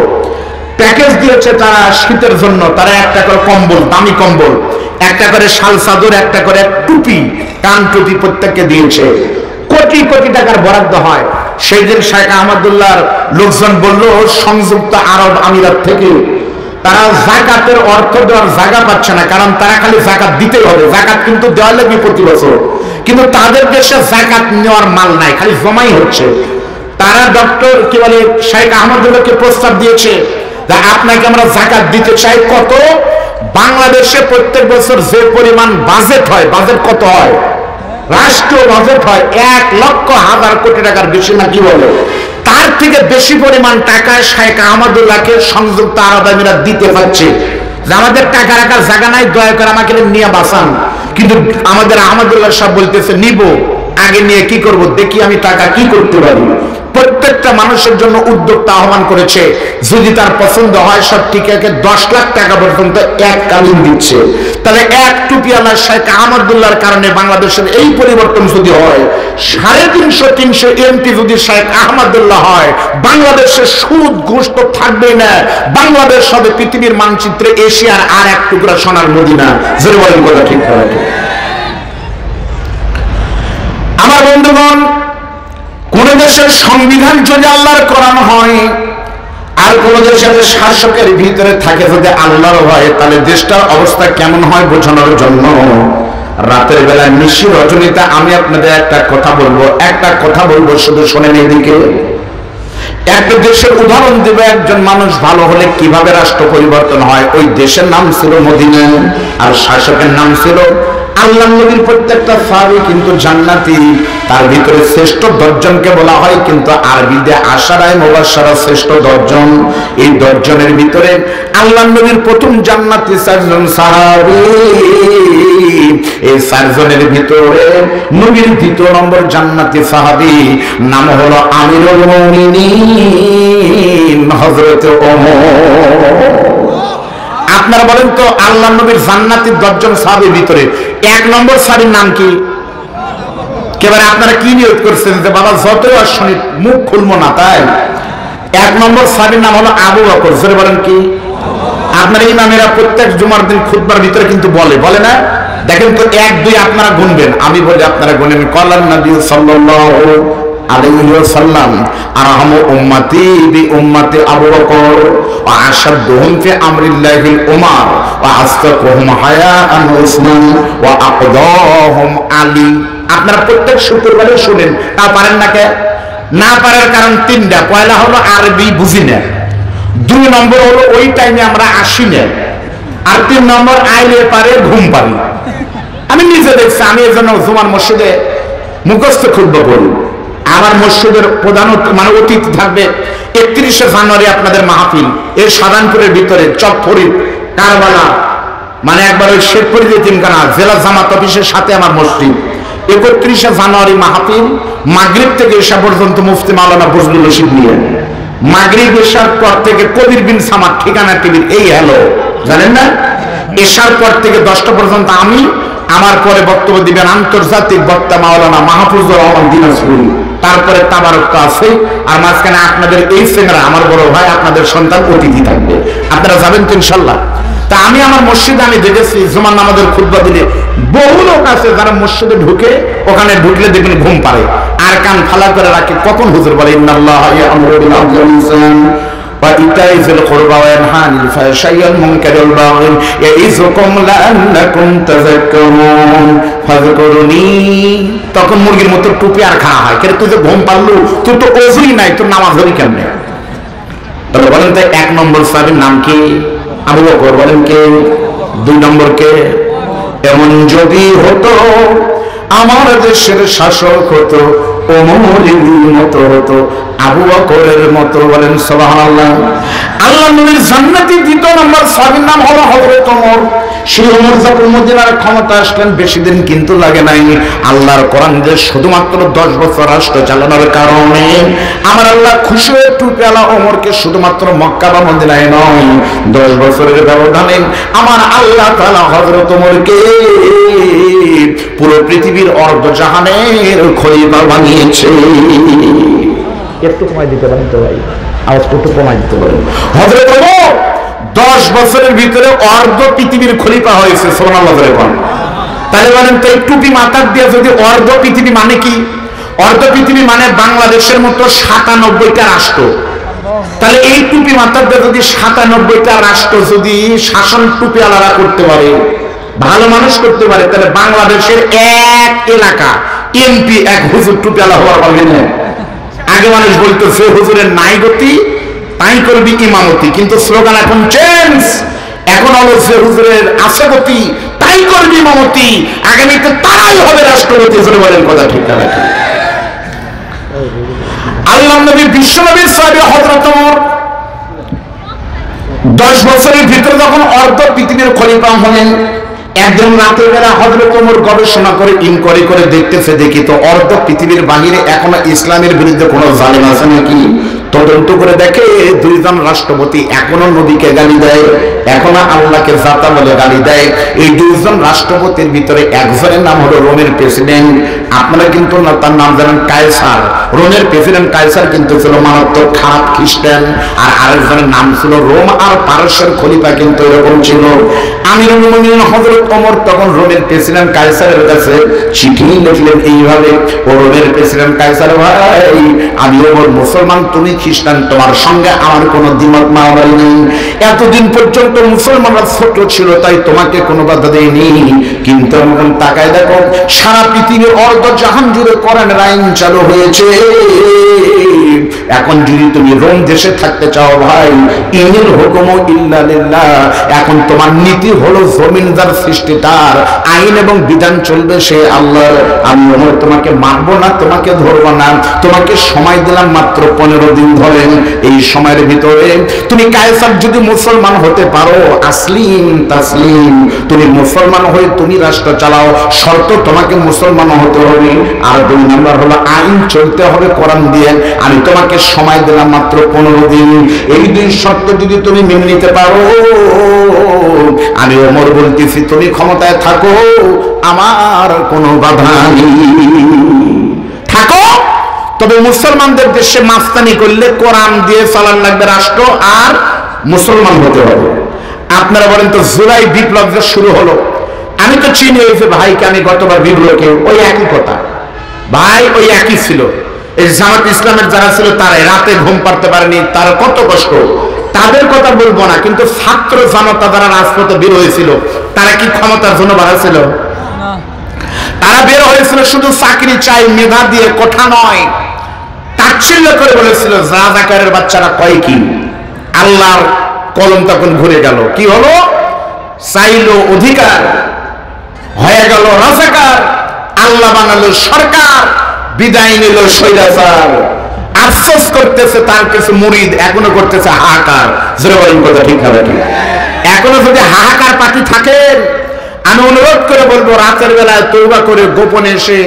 প্যাকেজ দিয়েছে তারা শীতের জন্য, তারা একটা করে কম্বল, দামি কম্বল, একটা করে শাল চাদর, একটা করে টুপি, কান টুপি প্রত্যেককে দিয়েছে। কোটি কোটি টাকার বরাদ্দ হয়। সেই দিন শাইখ আহমদুল্লাহর লোকজন বলল সংযুক্ত আরব আমিরাত থেকে তারা যাকাতের অর্থ দেওয়ার জায়গা পাচ্ছে না, কারণ তারা খালি যাকাত দিতেই হবে, যাকাত কিন্তু দেওয়া লাগবে প্রতি বছর, কিন্তু তাদের দেশে যাকাত নেওয়ার মাল নাই, খালি জমাই হচ্ছে। তারা ডক্টর কি বলে শাইখ আহমদুল্লাহকে প্রস্তাব দিয়েছে যে আপনাকে আমরা যাকাত দিতে চাই। কত? বাংলাদেশে প্রত্যেক বছর যে পরিমাণ বাজেট হয়, বাজেট কত হয়? রাষ্ট্রীয় বাজেট হয় 1,00,000 কোটি টাকার বেশি, না কি বলে? তার থেকে বেশি পরিমাণ টাকা শাইখ আহমদুল্লাহকে সংযুক্ত আরব আমিরাত দিতে পারছে। আমাদের টাকা রাখার জায়গা নাই, দয়া করে আমাকে নিয়ে বাঁচান। কিন্তু আমাদের আহমদুল্লাহ সাহেব বলতেছে নিব, আগে নিয়ে কি করব, দেখি আমি টাকা কি করতে পারি। প্রত্যেকটা মানুষের জন্য উদ্যোক্তা আহ্বান করেছে, যদি তার পছন্দ হয় সব টিকাকে 10 লাখ টাকা পর্যন্ত এককালীন দিচ্ছে। তাহলে এক টুপিওয়ালা শাইখ আহমদুল্লাহর কারণে বাংলাদেশের এই পরিবর্তন যদি হয়, 350 এমপি যদি শাইখ আহমদুল্লাহ হয়, বাংলাদেশের সুদ ঘুষ তো থাকবেই না। বাংলাদেশ হবে পৃথিবীর মানচিত্রে এশিয়ার আর এক টুকরা সোনার মদিনা। জোরে বলেন কথা ঠিক করে। আমার বন্ধুগণ, কোন দেশের সংবিধান যদি আল্লাহর কোরআন হয়, আর কোন দেশের শাসকের ভিতরে থাকে যদি আল্লাহর হয়, তাহলে দেশটার অবস্থা কেমন হয় বোঝানোর জন্য রাতের বেলা নিশি রজনীতে আমি আপনাদের একটা কথা বলবো, শুধু শোনেন। এদিকে একটা দেশের উদাহরণ দেবে, একজন মানুষ ভালো হলে কিভাবে রাষ্ট্র পরিবর্তন হয়। ওই দেশের নাম ছিল মদিনা, আর শাসকের নাম ছিল আল্লাহ নবীর প্রত্যেকটা সাহাবী কিন্তু জান্নাতি। তার ভিতরে শ্রেষ্ঠ 10 জনকে বলা হয় কিন্তু আরবিতে আশারায়ে মুবাশশারা শ্রেষ্ঠ 10 জন। এই 10 জনের ভিতরে আল্লাহ নবীর প্রথম জান্নাতি 4 জন সাহাবী। এই 4 জনের ভিতরে নবীর দ্বিতীয় নম্বর জান্নাতি সাহাবী নাম হলো আমিরুল মুমিনিন হযরত ওমর। আপনারা বলেন তো আল্লাহ নবীর জান্নাতের 10 জন সাহাবীর ভিতরে 1 নম্বর সাহাবীর নাম কি? এবারে আপনারা কি নিয়ত করছেন যে বাবা যতই শুনি মুখ খুলবো না, তাই 1 নম্বর সাহাবীর নাম হলো আবু বকর। জোরে বলেন কি? আপনারা ইমামেরা প্রত্যেক জুমার দিন খুতবার ভিতরে কিন্তু বলে না? দেখেন তো 1 2 আপনারা গুনবেন, আমি বলি আপনারা গুনেন। কল্লান নবী সাল্লাল্লাহু আলাইহি ওয়াসাল্লাম আরহামু উম্মতি বি উম্মতি আবু বকর ওয়া আশাদুহুম ফি আমরিল্লাহিল উমার ওয়া আসতাকুহুম হায়াআন উসমান ওয়া আকদাহুম আলী। আপনারা প্রত্যেক শুক্রবারে শুনেন, তা পারেন না কে? না পারার কারণ 3টা। পয়লা হলো আরবি বুঝি না, 2 নম্বর হলো ওই টাইমে আমরা আসি না, আর 3 নম্বর আইলে পারে ঘুম পারি। আমি নিজে দেখছি, আমি এজন্য জুমার মসজিদে মুখস্থ খুতবা পড়ি। আমার মসজিদের প্রধান মানে অতিথি থাকবে 31শে জানুয়ারি আপনাদের মাহফিল। এর সাধারণপুরের ভিতরে চকফরিদ কারবালা মানে একবার ওই শেখপুরি যে তিনখানা জেলা জামাত অফিসের সাথে আমার মসজিদ। 31শে জানুয়ারি মাহফিল, মাগরিব থেকে এশা পর্যন্ত মুফতি মাওলানা বজলুল রশিদ নিয়ে। মাগরিব এশার পর থেকে কবির বিন সামাদ ঠিকানা টিভির এই হ্যালো জানেন না, এশার পর থেকে 10টা পর্যন্ত আমি, আমার পরে বক্তব্য দিবেন আন্তর্জাতিক বক্তা মাওলানা মাহফুজুর রহমান দিনাজপুরি, তারপরে তাবারক তো আছে, আর মাঝখানে আপনাদের এই সেমিনার আমার বড় ভাই আপনাদের সন্তান অতিথি থাকবে। আপনারা যাবেন তো ইনশাল্লাহ? তা আমি আমার মসজিদে আমি দেখেছি জুমার নামাজের খুতবা দিলে বহু লোক আছে যারা মসজিদে ঢুকে, ওখানে ঢুকলে দেখবেন ঘুম পারে আর কান ফালা করে রাখে। কখন হুজুর বলে ইন্নাল্লাহা ইয়া'মুরু বিল আদলি ওয়াল ইহসান ওয়া ইতাই যিল কুরবা ওয়া ইয়ানহা আনিল ফাহশাই ওয়াল মুনকারি ওয়াল বাগই ইয়াইযুকুম লাআল্লাকুম তাযাক্কারুন ফাযকুরুনি। তখন মুরগির মতো টুপি আর খাওয়া হয়, কেন তুই যে ঘুম পারলু, তুই তো ওযুই নাই, তোর নামাজ হলি কেমনে? তাহলে বলেন তো 1 নম্বর সাহাবীর নাম কি? আবু বকর। বলেন কে? 2 নম্বর কে? এমন যদি হতো আমার দেশের শাসক হতো ওমরের মতো হতো, আবু বকরের মতো। বলেন সুবহানাল্লাহ। আল্লাহ নবীর জান্নাতি 2 নম্বর সাহাবীর নাম হলো হযরত ওমর। সেই ওমর যখন মদিনার ক্ষমতা আসলেন বেশি দিন কিন্তু লাগে নাই। আল্লাহর কোরআন যে শুধুমাত্র 10 বছর রাষ্ট্র চালানোর কারণে আমার আল্লাহ খুশি হয়ে টুপিওয়ালা ওমরকে শুধুমাত্র মক্কা বা মদিনায় নয়, 10 বছরের ব্যবধানে আমার আল্লাহ তাআলা হযরত ওমরকে পুরো পৃথিবীর অর্ধজাহানের খলিফা বানিয়েছে। একটু কমাই দিতে পারেন তো ভাই, আওয়াজটা একটু কমাই দিতে পারেন। হযরত ওমর 10 বছরের ভিতরে অর্ধ পৃথিবীর খলিফা হয়েছে। সুবহানাল্লাহ। তাহলে বলেন তো এই টুপি মাথার দিয়ে যদি অর্ধ পৃথিবী মানে কি? অর্ধ পৃথিবী মানে বাংলাদেশের মতো 97টা রাষ্ট্র। তাহলে এই টুপি মাথার দিয়ে যদি 97টা রাষ্ট্র যদি শাসন টুপিওয়ালারা করতে পারে, ভালো মানুষ করতে পারে, তাহলে বাংলাদেশের এক এলাকা এমপি এক হুজুর টুপিওয়ালা হওয়ার পারবে না। আগে মানুষ বলতো যে হুজুরের নাই গতি তাই করবি ইমামতি, কিন্তু স্লোগান এখন চেঞ্জ। এখন হলো যে হুজুরের আছে গতি তাই করবি ইমামতি, আগামীতে তারাই হবে রাষ্ট্রপতি। বলেন কথা ঠিক না? আল্লাহ নবী বিশ্বনবীর সাহাবী হযরত ওমর 10 বছরের ভিতরে যখন অর্ধ পৃথিবীর খলিফা হলেন, একজন রাতের বেলা হযরত ওমর গবেষণা করে ইনকোয়ারি করে দেখতেছে, দেখি তো অর্ধ পৃথিবীর বাহিরে এখনো ইসলামের বিরুদ্ধে কোনো জালেম আছে নাকি। তদন্ত করে দেখে 2 জন রাষ্ট্রপতি এখনো নবীকে গালি দেয়, এখনো আল্লাহকে জাতা বলে গালি দেয়। এই 2 জন রাষ্ট্রপতির ভিতরে একজনের নাম হলো রোমের প্রেসিডেন্ট। আপনারা কিন্তু তার নাম জানেন কায়সার। রোমের প্রেসিডেন্ট কায়সার কিন্তু ছিল মারাত্মক খারাপ খ্রিস্টান, আর আরেকজনের নাম ছিল রোম আর পারস্যের খলিফা কিন্তু এরকম ছিল। আমিরুল মুমিনিন হযরত ওমর তখন রোমের প্রেসিডেন্ট কায়সারের কাছে চিঠি লিখলেন এইভাবে, ও রোমের প্রেসিডেন্ট কায়সার ভাই, আমি ওমর মুসলমান, তুমি খ্রিস্টান, তোমার সঙ্গে আমার কোনো দ্বিমত মারামারি নেই। এতদিন পর্যন্ত মুসলমানরা ছোট ছিল তাই তোমাকে কোনো বাধা দেয়নি, কিন্তু এখন তাকায় দেখো সারা পৃথিবীর অর্ধ জাহান জুড়ে কোরআনের আইন চালু হয়েছে। এখন যদি তুমি রোম দেশে থাকতে চাও ভাই, ইনিল হুকুম ইল্লা লিল্লাহ, এখন তোমার নীতি হলো জমিন যার সৃষ্টি তার, আইন এবং বিধান চলবে সে আল্লাহর। আমি ওমর তোমাকে মারবো না, তোমাকে ধরবো না, তোমাকে সময় দিলাম মাত্র 15 দিন ধরেন। এই সময়ের ভিতরে তুমি কায়সার যদি মুসলমান হতে পারো, আসলিম তাসলিম, তুমি মুসলমান হয়ে তুমি রাষ্ট্র চালাও, শর্ত তোমাকে মুসলমান হতে হবে। আর 2 নম্বর হলো আইন চলতে হবে কোরআন দিয়ে। আমি তোমাকে সময় দিলাম মাত্র 15 দিন। এই 2 শর্ত যদি তুমি মেনে নিতে পারো, আমি ওমর বলতেছি তুমি ক্ষমতায় থাকো, আমার কোনো বাধা নেই, থাকো। তবে মুসলমানদের দেশে মাস্তানি করলে কোরআন দিয়ে চালান লাগবে রাষ্ট্র, আর মুসলমান হতে হবে। আপনারা বলেন তো জুলাই বিপ্লব যে শুরু হলো, আমি তো চিনি হয়েছে ভাইকে, আমি গতবার বিপ্লবকে ওই একই কথা ভাই, ওই একই ছিল। এই জামাত ইসলামের যারা ছিল তারা রাতে ঘুম পাড়তে পারেনি, তার কত কষ্ট, তাদের কথা বলবো না। কিন্তু ছাত্র জনতা যারা রাজপথে বের হয়েছিল, তারা কি ক্ষমতার জন্য বাড়াছিল? তারা বের হয়েছিল শুধু চাকরি চাই, মেধা দিয়ে, কোঠা নয়। তাচ্ছিল্য করে বলেছিল রাজাকারের বাচ্চারা কয় কি, আল্লাহর কলম তখন ঘুরে গেল। কি হলো? চাইলো অধিকার, হয়ে গেল রাজাকার, আল্লাহ বানালো সরকার, বিদায় নিল স্বৈরাচার। আফসোস করতেছে তার কিছু মুরিদ, এখনো করতেছে হাহাকার। জোরে বলেন কথা ঠিক হবে ঠিক? এখনো যদি হাহাকার পার্টি থাকেন, আমি অনুরোধ করে বলবো রাতের বেলায় তওবা করে গোপনে এসে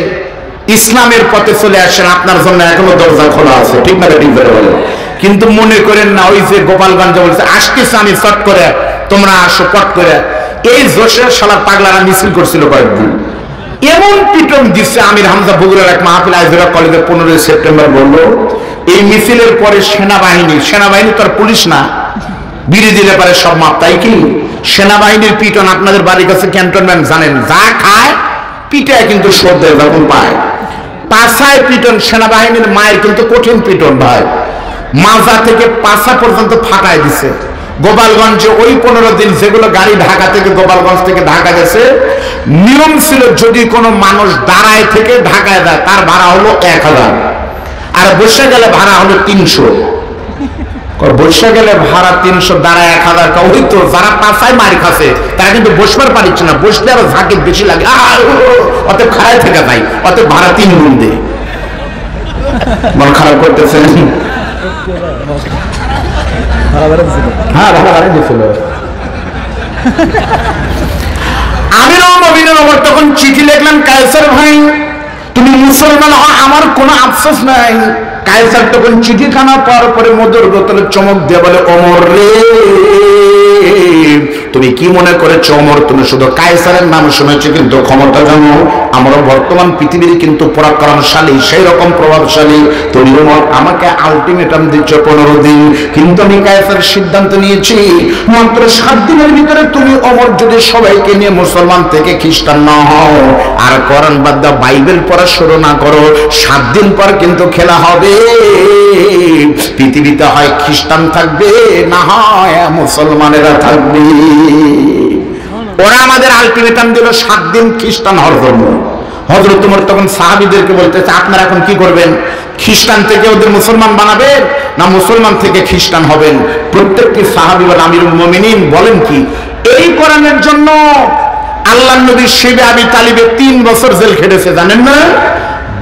ইসলামের পথে চলে আসেন, আপনার জন্য এখনো দরজা খোলা আছে। ঠিক না ঠিক করে বলেন? কিন্তু মনে করেন না ওই যে গোপালগঞ্জে বলছে আসতেছে আমি চট করে, তোমরা আসো পট করে। এই জোশের শালা পাগলারা মিছিল করছিল কয়েকদিন, এমন পিটন দিচ্ছে। আমির হামজা বগুড়ার এক মাহফিল আইজুরা কলেজে 15 সেপ্টেম্বর বললো এই মিছিলের পরে সেনাবাহিনী তো আর পুলিশ না, বিড়ি দিলে পারে সব মাপ, তাই কি? সেনাবাহিনীর পিটন আপনাদের বাড়ির কাছে ক্যান্টনমেন্ট জানেন, যা খায় পিটায় কিন্তু শোধ দেয় যখন পায়। পাছায় পিটন, সেনাবাহিনীর মায়ের কিন্তু কঠিন পিটন ভাই, মাজা থেকে পাছা পর্যন্ত ফাটায় দিছে। গোপালগঞ্জে ওই 15 দিন যেগুলো গাড়ি ঢাকা থেকে গোপালগঞ্জ থেকে ঢাকা গেছে, নিয়ম ছিল যদি কোনো মানুষ দাঁড়ায় থেকে ঢাকায় যায় তার ভাড়া হলো 1000, আর বসে গেলে ভাড়া হলো 300। বসে গেলে ভাড়া 300, দাঁড়ায় 1000। ওই তো যারা পাছায় মারি খাচ্ছে তারা কিন্তু বসবার পারছে না, বসলে আরো ঝাঁকি বেশি লাগে, অতএব খাড়ায় থেকে যায়, অতএব ভাড়া 3 গুণ দেয়। মন খারাপ করতেছেন? হ্যাঁ ভাড়া বাড়াই দিয়েছিল। আমি তখন চিঠি লিখলাম, কায়সার ভাই তুমি মুসলমান হও, আমার কোনো আফসোস নাই। কায়সার তখন চিঠিখানা পাওয়ার পরে মধুর বোতলে চমক দিয়ে বলে, ওমর রে তুমি কি মনে করেছো ওমর, তুমি শুধু কায়সারের নাম শুনেছো কিন্তু ক্ষমতা জানো? আমরা বর্তমান পৃথিবীর কিন্তু পরাক্রমশালী, সেই রকম প্রভাবশালী। তুমি ওমর আমাকে আলটিমেটাম দিচ্ছ 15 দিন, কিন্তু আমি কায়সারের সিদ্ধান্ত নিয়েছি মাত্র 7 দিনের ভিতরে তুমি ওমর যদি সবাইকে নিয়ে মুসলমান থেকে খ্রিস্টান না হও, আর কোরআন বাদ দাও, বাইবেল পড়া শুরু না করো, 7 দিন পর কিন্তু খেলা হবে। পৃথিবীতে হয় খ্রিস্টান থাকবে, না হয় মুসলমানেরা থাকবে। ওরা আমাদের আলটিমেটাম দিল 7 দিন খ্রিস্টান হওয়ার জন্য। হযরত ওমর তখন সাহাবীদেরকে বলতেছে আপনারা এখন কি করবেন? খ্রিস্টান থেকে ওদের মুসলমান বানাবেন, না মুসলমান থেকে খ্রিস্টান হবেন? প্রত্যেকটি সাহাবী বলে আমিরুল মুমিনিন বলেন কি, এই কোরআনের জন্য আল্লাহর নবী শিবে আবি তালিবে 3 বছর জেল খেটেছে, জানেন না?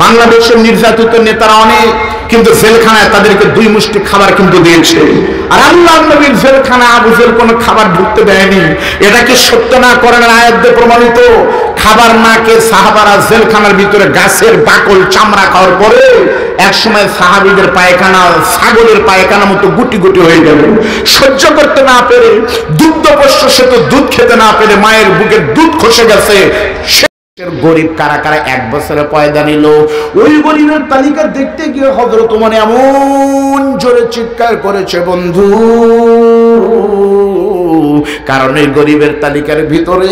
বাংলাদেশের নির্যাতিত নেতারা অনেক, কিন্তু জেলখানায় তাদেরকে 2 মুষ্টি খাবার কিন্তু দিয়েছে। আর আল্লাহর নবীর জেলখানা আবু জেল কোনো খাবার ঢুকতে দেয়নি। এটা কি সত্য না? কোরআনের আয়াত দিয়ে প্রমাণিত। খাবার না কে সাহাবারা জেলখানার ভিতরে গাছের বাকল চামড়া খাওয়ার পরে একসময় সাহাবীদের পায়খানা ছাগলের পায়খানা মতো গুটি গুটি হয়ে গেল। সহ্য করতে না পেরে, দুগ্ধপোষ্য সে তো দুধ খেতে না পেরে মায়ের বুকের দুধ খসে গেছে। গরিব কারা কারা 1 বছরে পয়দা নিল, ওই গরিবের তালিকা দেখতে গিয়ে হযরত ওমর এমন জোরে চিৎকার করেছে, বন্ধু কারণ এই গরিবের তালিকার ভিতরে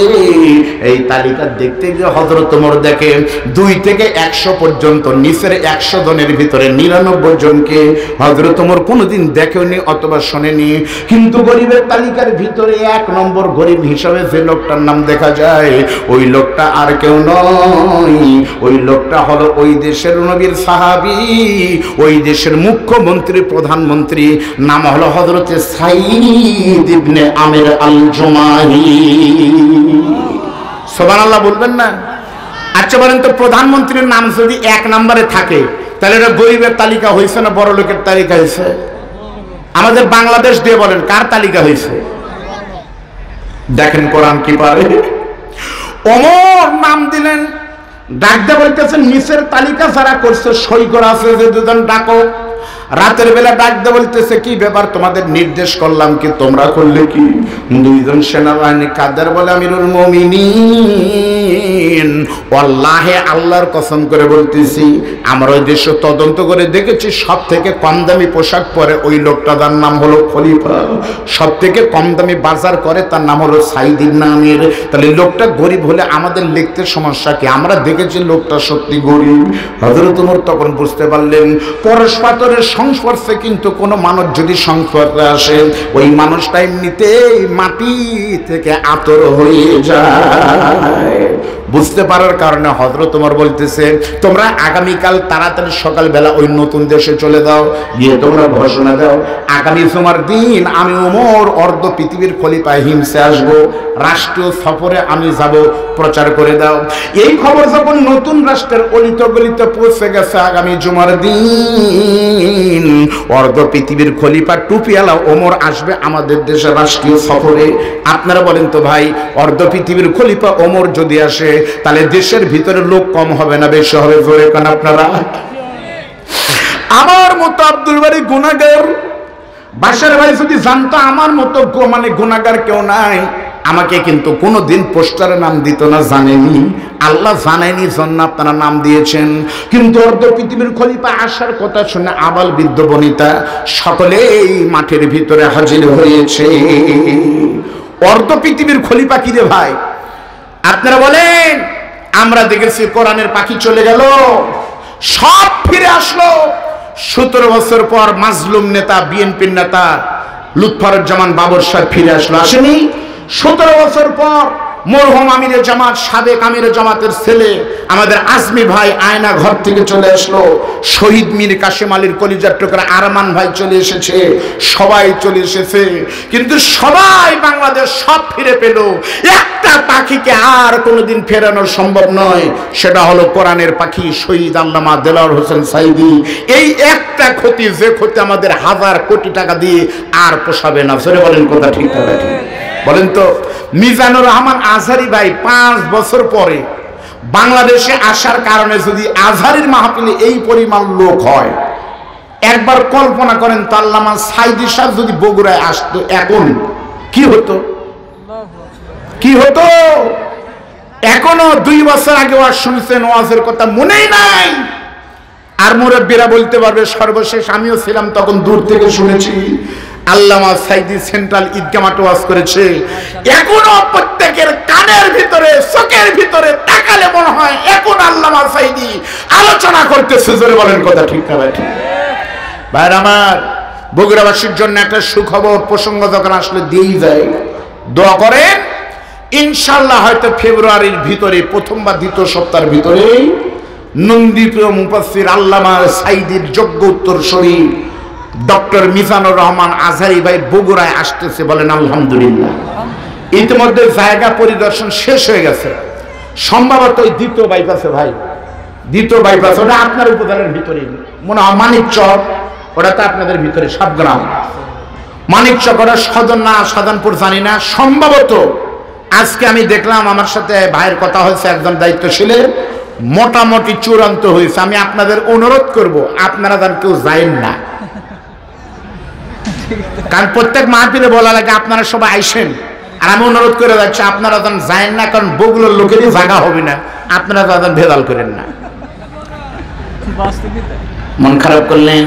এই তালিকা দেখতে গিয়ে হযরত ওমর দেখে 2 থেকে 100 পর্যন্ত নিচের 100 জনের ভিতরে 99 জনকে হযরত ওমর কোনোদিন দেখেনি অথবা শোনেনি। কিন্তু গরিবের তালিকার ভিতরে 1 নম্বর গরিব হিসাবে যে লোকটার নাম দেখা যায়, ওই লোকটা আর কেউ নয়, ওই লোকটা হলো ওই দেশের নবীর সাহাবী, ওই দেশের মুখ্যমন্ত্রী প্রধানমন্ত্রী, নাম হলো হযরতে সাঈদ ইবনে আমির আল জুমাহি। সুবহানাল্লাহ বলবেন না? আচ্ছা বলেন তো, প্রধানমন্ত্রীর নাম যদি 1 নম্বরে থাকে তাহলে এটা গরিবের তালিকা হয়েছে না বড় লোকের তালিকা হয়েছে? আমাদের বাংলাদেশ দিয়ে বলেন কার তালিকা হয়েছে? দেখেন কোরআন কি পারে। ওমর নাম দিলেন, ডাকতে বলতেছেন নিচের তালিকা যারা করছে সই করা আছে যে 2 জন ডাকো। রাতের বেলা ডাকতে বলতেছে কি ব্যাপার, তোমাদের নির্দেশ করলাম কি, তোমরা করলে কি? 2 জন সেনাবাহিনী কাদের বলে আমিরুল মুমিনিন, ওয়াল্লাহি আল্লাহর কসম করে বলতেছি আমরা ওই দেশে তদন্ত করে দেখেছি সব থেকে কম দামি পোশাক পরে ওই লোকটা, তার নাম হলো খলিফা। সব থেকে কম দামি বাজার করে, তার নাম হলো সাঈদ ইবনে আমির। তাহলে লোকটা গরিব হলে আমাদের লিখতে সমস্যা কি? আমরা দেখেছি লোকটা সত্যি গরিব। হযরত ওমর তখন বুঝতে পারলেন পরস্পরের সংস্পর্শে কিন্তু কোনো মানুষ যদি সংস্পর্শে আসে, ওই মানুষটা এমনিতেই মাটি থেকে আতর হয়ে যায়। বুঝতে পারার কারণে হযরত ওমর বলতেছে তোমরা আগামীকাল তাড়াতাড়ি সকালবেলা ওই নতুন দেশে চলে যাও, গিয়ে তোমরা ঘোষণা দাও আগামী জুমার দিন আমি ওমর অর্ধ পৃথিবীর খলিফা হিমসে আসব, রাষ্ট্রীয় সফরে আমি যাব, প্রচার করে দাও। এই খবর যখন নতুন রাষ্ট্রের অলিত গলিতে পৌঁছে গেছে, আগামী জুমার দিন অর্ধ পৃথিবীর খলিফা টুপিওয়ালা ওমর আসবে আমাদের দেশে রাষ্ট্রীয় সফরে। আপনারা বলেন তো ভাই, অর্ধ পৃথিবীর খলিফা ওমর যদি আসে তাহলে দেশের ভিতরে লোক কম হবে না বেশি হবে? জোরে কান আপনারা। আমার মতো আব্দুল বারী গুনাহগার, বাসার ভাই যদি জানতো আমার মতো মানে গুনাহগার কেউ নাই, আমাকে কিন্তু কোনোদিন পোস্টারে নাম দিত না। জানেনি, আল্লাহ জানেনি জন্য আপনারা নাম দিয়েছেন। কিন্তু অর্ধ পৃথিবীর খলিফা আসার কথা শুনে আবাল বৃদ্ধ বনিতা সকলেই মাঠের ভিতরে হাজির হয়েছে। অর্ধ পৃথিবীর খলিফা কি রে ভাই? আপনারা বলেন, আমরা দেখেছি কোরআনের পাখি চলে গেল, সব ফিরে আসলো। 17 বছর পর মাজলুম নেতা বিএনপির নেতা লুৎফরুজ্জামান বাবর সাহেব ফিরে আসলো, আসেনি? 17 বছর পর মরহুম আমিরে জামাত, সাবেক আমিরে জামাতের ছেলে আমাদের আজমি ভাই আয়না ঘর থেকে চলে আসলো। শহীদ মীর কাসেম আলীর কলিজার টুকরা আরমান ভাই চলে এসেছে, সবাই চলে এসেছে। কিন্তু সবাই বাংলাদেশ সব ফিরে পেল, একটা পাখিকে আর কোনোদিন ফেরানো সম্ভব নয়, সেটা হলো কোরআনের পাখি শহীদ আল্লামা দেলোয়ার হোসেন সাঈদী। এই একটা ক্ষতি, যে ক্ষতি আমাদের 1000 কোটি টাকা দিয়ে আর পোষাবে না। সরে বলেন কথা ঠিক না ঠিক? বলেন তো, মিজানুর রহমান আজহারী ভাই 5 বছর পরে বাংলাদেশে আসার কারণে যদি আজহারীর মাহফিলে এই পরিমাণ লোক হয়, একবার কল্পনা করেন তো আল্লামা সাঈদী সাহেব যদি বগুড়ায় আসতো এখন কি হতো? কি হতো? এখনো 2 বছর আগে ওয়াজ শুনছেন, ওয়াজের কথা মনেই নাই। আর মুরব্বীরা বলতে পারবে, সর্বশেষ আমিও ছিলাম তখন, দূর থেকে শুনেছি। আল্লামা সাঈদী সেন্ট্রাল ঈদগাহ মাঠে ওয়াজ করেছে, এখনো প্রত্যেকের কানের ভিতরে চোখের ভিতরে তাকালে মনে হয় এখন আল্লামা সাঈদী আলোচনা করতেছে। জোরে বলেন কথা ঠিক না ভাই? ভাইরা আমার, বগুড়াবাসীর জন্য একটা সুখবর প্রসঙ্গ যখন আসলে দিয়েই যায়, দোয়া করেন ইনশাআল্লাহ হয়তো ফেব্রুয়ারির ভিতরে প্রথম বা দ্বিতীয় সপ্তাহের ভিতরে নন্দিপ্রিয় মুফাসসির আল্লামা সাঈদীর যোগ্য উত্তরসূরি ডক্টর মিজানুর রহমান আজহারী ভাই বগুড়ায় আসতেছে। বলেন আলহামদুলিল্লাহ। ইতিমধ্যে জায়গা পরিদর্শন শেষ হয়ে গেছে, সম্ভবত ওই দ্বিতীয় বাইপাসে ভাই, দ্বিতীয় বাইপাস, ওটা আপনার উপজেলার ভিতরে মনে হয় মানিকচক, ওটা তো আপনাদের ভিতরে সাবগ্রাম। মানিকচক ওটা সদন না সাধনপুর জানি না, সম্ভবত আজকে আমি দেখলাম, আমার সাথে ভাইয়ের কথা হয়েছে একজন দায়িত্বশীলের, মোটামুটি চূড়ান্ত হয়েছে। আমি আপনাদের অনুরোধ করব আপনারা যেন কেউ যায়েন না, কারণ প্রত্যেক মাহফিলে বলা লাগে আপনারা সবাই আইসেন, আর আমি অনুরোধ করে যাচ্ছি আপনারা যেন যায়েন না, কারণ বগুলোর লোকেরই জায়গা হবে না, আপনারা যেন ভেদাল করেন না। মন খারাপ করলেন।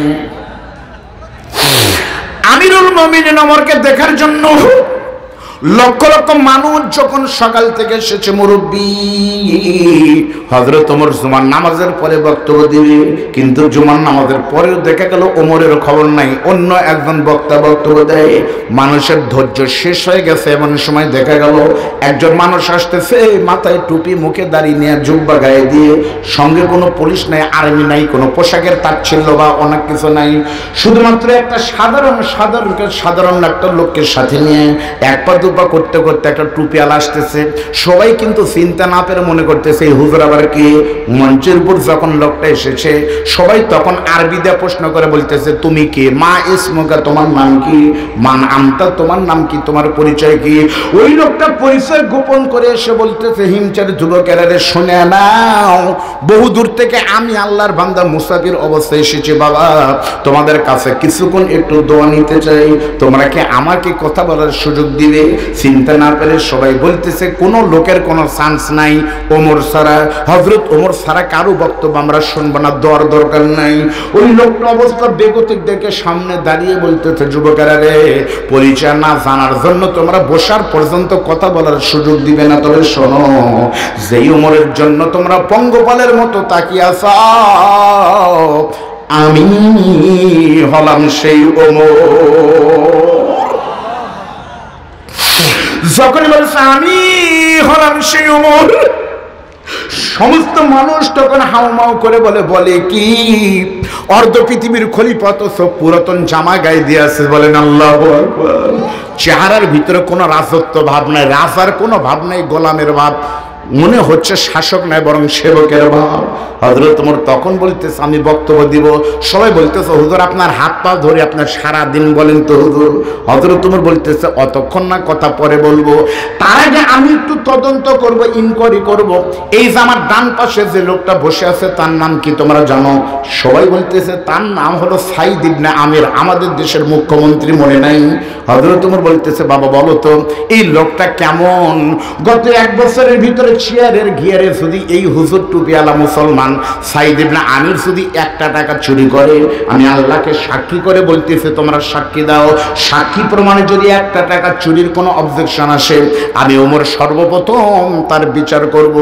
আমিরুল মুমিনিন ওমরকে দেখার জন্য লক্ষ লক্ষ মানুষ যখন সকাল থেকে এসেছে, মুরব্বী হযরত ওমর জুমার নামাজের পরে বক্তব্য দিবে, কিন্তু জুমার নামাজের পরেও দেখা গেল ওমরের খবর নাই, অন্য একজন বক্তা বক্তব্য দেয়। মানুষের ধৈর্য শেষ হয়ে গেছে। এমন সময় দেখা গেল একজন মানুষ আসতেছে, মাথায় টুপি, মুখে দাড়ি নিয়ে, জুব্বা গায়ে দিয়ে, সঙ্গে কোনো পুলিশ নাই, আর্মি নাই, কোনো পোশাকের তাচ্ছিল্য বা অনেক কিছু নাই, শুধুমাত্র একটা সাধারণ একটা লোককে সাথে নিয়ে এক পা দুপা করতে করতে একটা টুপিওয়ালা আসতেছে। সবাই কিন্তু চিন্তা না পেরে মনে করতেছে এই হুজুর আবার কি। মঞ্চের উপর যখন লোকটা এসেছে, সবাই তখন আরবি দিয়ে প্রশ্ন করে বলতেছে, তুমি কে? মা ইসমুকা, তোমার নাম কি? মান আমতা, তোমার নাম কি? তোমার পরিচয় কি? ওই লোকটা পরিচয় গোপন করে এসে বলতেছে, হিমচার যুবকেরা রে, শুনে নাও, বহু দূর থেকে আমি আল্লাহর বান্দা মুসাফির অবস্থায় এসেছি বাবা, তোমাদের কাছে কিছুক্ষণ একটু দোয়া নিতে চাই, তোমরা কি আমাকে কথা বলার সুযোগ দিবে? চিন্তা না পেরে সবাই বলতেছে, কোনো লোকের কোনো চান্স নাই, ওমর ছাড়া, হযরত ওমর ছাড়া কারো বক্তব্য আমরা শুনবো না, দেওয়ার দরকার নাই। ওই লোকটা অবস্থা বেগতিক দেখে সামনে দাঁড়িয়ে বলতেছে, যুবকেরা রে, পরিচয় না জানার জন্য তোমরা বসার পর্যন্ত কথা বলার সুযোগ দিবে না। তবে শোনো, যেই ওমরের জন্য তোমরা পঙ্গপালের মতো তাকিয়ে আছো, আমি হলাম সেই ওমর। যখন বলছে আমি হলাম সেই ওমর, সমস্ত মানুষ তখন হাউমাউ করে বলে কি, অর্ধ পৃথিবীর খলিফা তো সব পুরাতন জামা গায়ে দিয়ে আছে, বলেন আল্লাহু আকবার। চেহারার ভিতরে কোনো রাজত্ব ভাব নাই, রাজার কোনো ভাব নাই, গোলামের ভাব, মনে হচ্ছে শাসক নাই বরং সেবকের ভাব। হযরত ওমর তখন বলতেছে, আমি বক্তব্য দিব। সবাই বলতেছে, হুজুর আপনার হাত পা ধরে আপনার সারা দিন বলেন তো হুজুর। হযরত ওমর বলতেছে, অতক্ষণ না, কথা পরে বলবো, তার আগে আমি একটু তদন্ত করব, ইনকোয়ারি করব। এই যে আমার ডান পাশে যে লোকটা বসে আছে, তার নাম কি তোমরা জানো? সবাই বলতেছে, তার নাম হলো সাইদ ইবনে আমির, আমাদের দেশের মুখ্যমন্ত্রী, মনে নাই? হযরত ওমর বলতেছে, বাবা বলো তো এই লোকটা কেমন? গত 1 বছরের ভিতরে চেয়ারের ঘিয়ারে যদি এই হুজুর টুপিওয়ালা মুসলমান সাইদ ইবনে আমির যদি 1টা টাকা চুরি করে, আমি আল্লাহকে সাক্ষী করে বলতেছি, তোমরা সাক্ষী দাও, সাক্ষী প্রমাণে যদি 1টা টাকা চুরির কোনো অবজেকশন আসে, আমি ওমর সর্বপ্রথম তার বিচার করব।